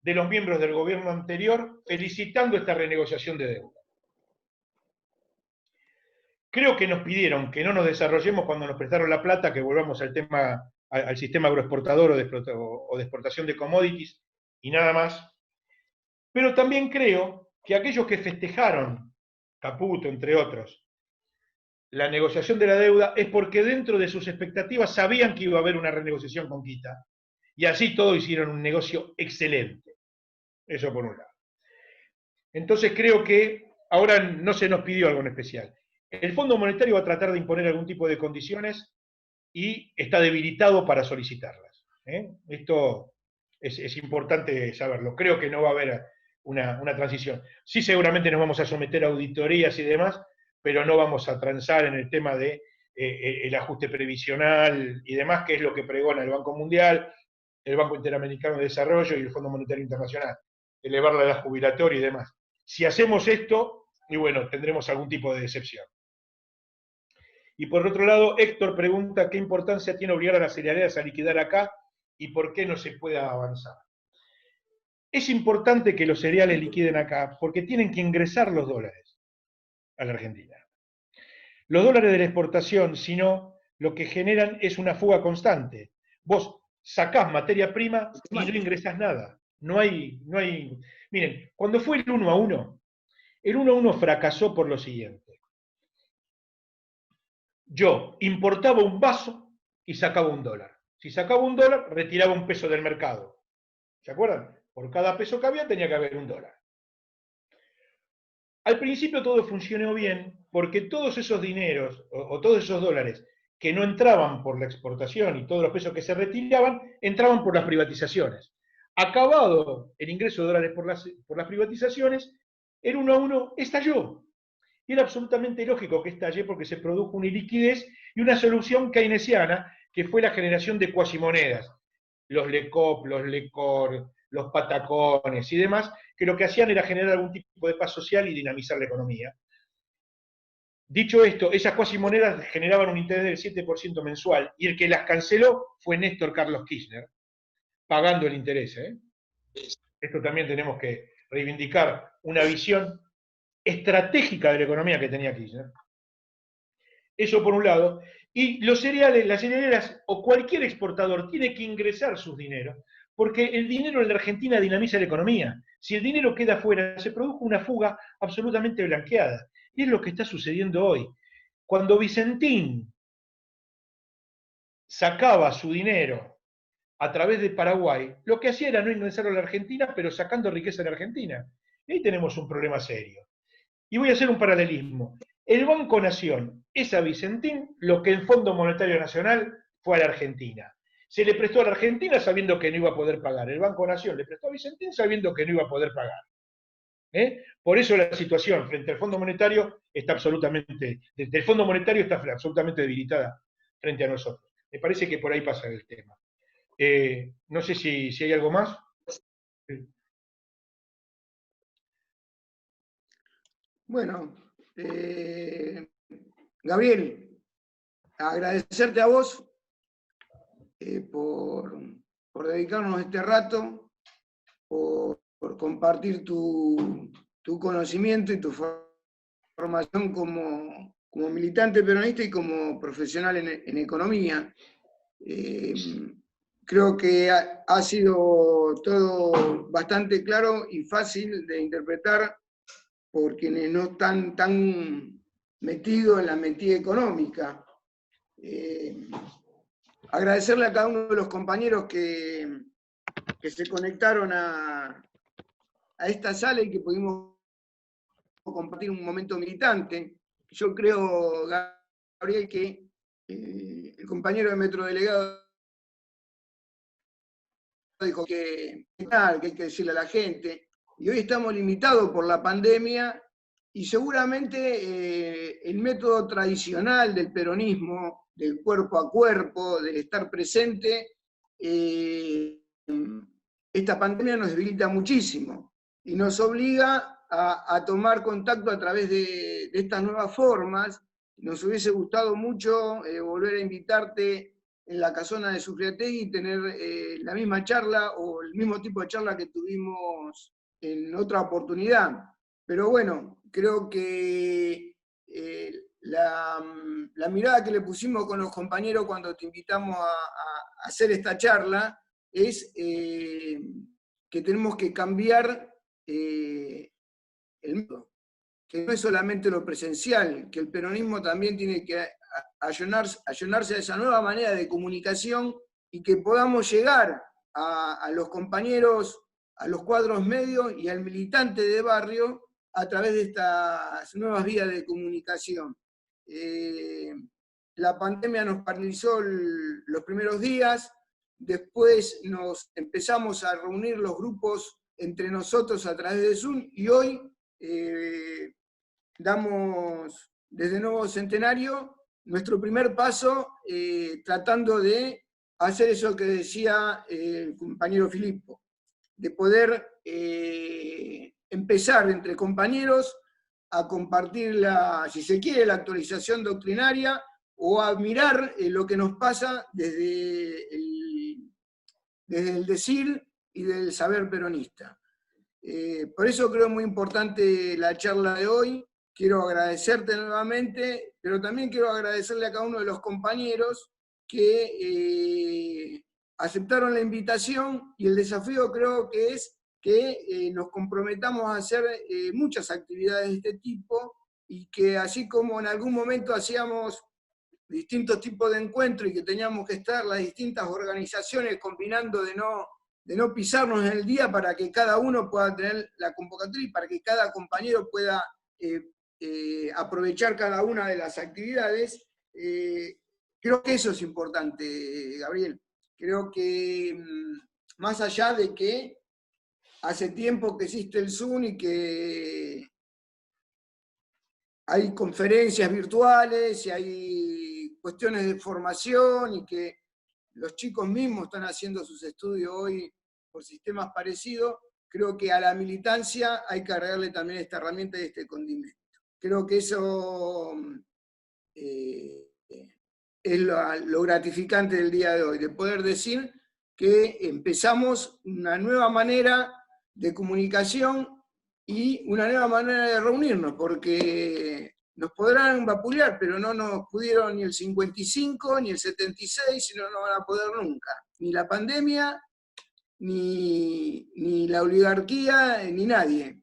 de los miembros del gobierno anterior felicitando esta renegociación de deuda. Creo que nos pidieron que no nos desarrollemos cuando nos prestaron la plata, que volvamos al tema, al sistema agroexportador o de exportación de commodities y nada más. Pero también creo que aquellos que festejaron, Caputo entre otros, la negociación de la deuda es porque dentro de sus expectativas sabían que iba a haber una renegociación con Quita, y así todos hicieron un negocio excelente. Eso por un lado. Entonces creo que ahora no se nos pidió algo en especial. El Fondo Monetario va a tratar de imponer algún tipo de condiciones y está debilitado para solicitarlas. Esto es importante saberlo. Creo que no va a haber una transición. Sí, seguramente nos vamos a someter a auditorías y demás, pero no vamos a transar en el tema de el ajuste previsional y demás, que es lo que pregona el Banco Mundial, el Banco Interamericano de Desarrollo y el Fondo Monetario Internacional, elevar la edad jubilatoria y demás. Si hacemos esto, y bueno, tendremos algún tipo de decepción. Y por otro lado, Héctor pregunta qué importancia tiene obligar a las cerealeras a liquidar acá y por qué no se puede avanzar. Es importante que los cereales liquiden acá porque tienen que ingresar los dólares a la Argentina. Los dólares de la exportación, si no, lo que generan es una fuga constante. Vos sacás materia prima y no ingresás nada. No hay... Miren, cuando fue el 1 a 1, el 1 a 1 fracasó por lo siguiente. Yo importaba un vaso y sacaba $1. Si sacaba $1, retiraba $1 peso del mercado. ¿Se acuerdan? Por cada peso que había tenía que haber $1. Al principio todo funcionó bien porque todos esos dineros o todos esos dólares que no entraban por la exportación y todos los pesos que se retiraban, entraban por las privatizaciones. Acabado el ingreso de dólares por las privatizaciones, el 1 a 1 estalló. Y era absolutamente lógico que estalle porque se produjo una iliquidez y una solución keynesiana que fue la generación de cuasimonedas. Los LECOP, los LECOR, los patacones y demás, que lo que hacían era generar algún tipo de paz social y dinamizar la economía. Dicho esto, esas cuasimonedas generaban un interés del 7% mensual, y el que las canceló fue Néstor Carlos Kirchner, pagando el interés. Esto también tenemos que reivindicar una visión estratégica de la economía que tenía Kirchner. Eso por un lado. Y los cereales, las cerealeras o cualquier exportador tiene que ingresar sus dineros, porque el dinero en la Argentina dinamiza la economía. Si el dinero queda afuera, se produjo una fuga absolutamente blanqueada. Y es lo que está sucediendo hoy. Cuando Vicentín sacaba su dinero a través de Paraguay, lo que hacía era no ingresarlo a la Argentina, pero sacando riqueza de la Argentina. Y ahí tenemos un problema serio. Y voy a hacer un paralelismo. El Banco Nación es a Vicentín lo que el Fondo Monetario Nacional fue a la Argentina. Se le prestó a la Argentina sabiendo que no iba a poder pagar. El Banco Nación le prestó a Vicentín sabiendo que no iba a poder pagar. Por eso la situación frente al Fondo Monetario está absolutamente, desde el Fondo Monetario está absolutamente debilitada frente a nosotros. Me parece que por ahí pasa el tema. No sé si hay algo más. Bueno, Gabriel, agradecerte a vos por dedicarnos este rato, por compartir tu conocimiento y tu formación como militante peronista y como profesional en economía. Creo que ha sido todo bastante claro y fácil de interpretar por quienes no están tan metidos en la metida económica. Agradecerle a cada uno de los compañeros que se conectaron a esta sala y que pudimos compartir un momento militante. Yo creo, Gabriel, que el compañero de Metrodelegado dijo que hay que decirle a la gente, y hoy estamos limitados por la pandemia, y seguramente el método tradicional del peronismo, del cuerpo a cuerpo, del estar presente, esta pandemia nos debilita muchísimo y nos obliga a tomar contacto a través de estas nuevas formas. Nos hubiese gustado mucho volver a invitarte en la casona de Sufriategui y tener la misma charla o el mismo tipo de charla que tuvimos en otra oportunidad. Pero bueno, creo que la mirada que le pusimos con los compañeros cuando te invitamos a hacer esta charla es que tenemos que cambiar el método, que no es solamente lo presencial, que el peronismo también tiene que allonarse a esa nueva manera de comunicación y que podamos llegar a los compañeros, a los cuadros medios y al militante de barrio a través de estas nuevas vías de comunicación. La pandemia nos paralizó los primeros días, después nos empezamos a reunir los grupos entre nosotros a través de Zoom y hoy damos desde Nuevo Centenario nuestro primer paso tratando de hacer eso que decía el compañero Filippo, de poder empezar entre compañeros a compartir, si se quiere, la actualización doctrinaria o a mirar lo que nos pasa desde el decir y del saber peronista. Por eso creo muy importante la charla de hoy. Quiero agradecerte nuevamente, pero también quiero agradecerle a cada uno de los compañeros que aceptaron la invitación, y el desafío creo que es que nos comprometamos a hacer muchas actividades de este tipo, y que así como en algún momento hacíamos distintos tipos de encuentros y que teníamos que estar las distintas organizaciones combinando de no pisarnos en el día para que cada uno pueda tener la convocatoria y para que cada compañero pueda aprovechar cada una de las actividades, creo que eso es importante, Gabriel. Creo que más allá de que hace tiempo que existe el Zoom y que hay conferencias virtuales y hay cuestiones de formación y que los chicos mismos están haciendo sus estudios hoy por sistemas parecidos, creo que a la militancia hay que agregarle también esta herramienta y este condimento. Creo que eso es lo gratificante del día de hoy, de poder decir que empezamos una nueva manera de comunicación y una nueva manera de reunirnos, porque nos podrán vapulear, pero no nos pudieron ni el 55, ni el 76, y no nos van a poder nunca. Ni la pandemia, ni la oligarquía, ni nadie.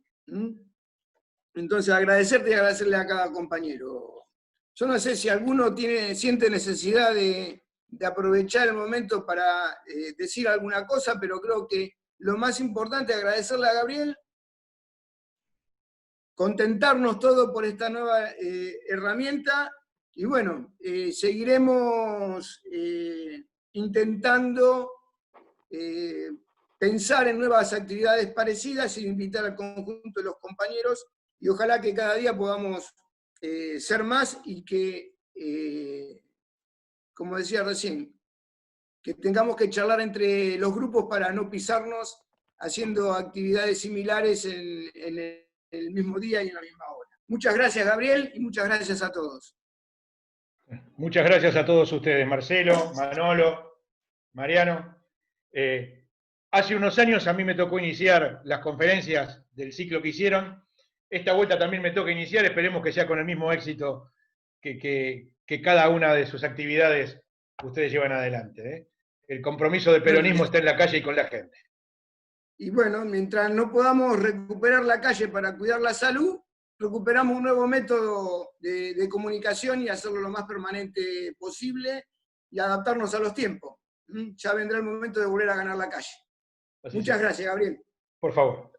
Entonces, agradecerte y agradecerle a cada compañero. Yo no sé si alguno siente necesidad de aprovechar el momento para decir alguna cosa, pero creo que lo más importante es agradecerle a Gabriel, contentarnos todos por esta nueva herramienta, y bueno, seguiremos intentando pensar en nuevas actividades parecidas y invitar al conjunto de los compañeros, y ojalá que cada día podamos ser más y que, como decía recién, que tengamos que charlar entre los grupos para no pisarnos haciendo actividades similares en el mismo día y en la misma hora. Muchas gracias, Gabriel, y muchas gracias a todos. Muchas gracias a todos ustedes, Marcelo, Manolo, Mariano. Hace unos años a mí me tocó iniciar las conferencias del ciclo que hicieron. Esta vuelta también me toca iniciar, esperemos que sea con el mismo éxito que cada una de sus actividades ustedes llevan adelante. El compromiso del peronismo está en la calle y con la gente. Y bueno, mientras no podamos recuperar la calle para cuidar la salud, recuperamos un nuevo método de comunicación y hacerlo lo más permanente posible y adaptarnos a los tiempos. Ya vendrá el momento de volver a ganar la calle. Muchas gracias, Gabriel. Por favor.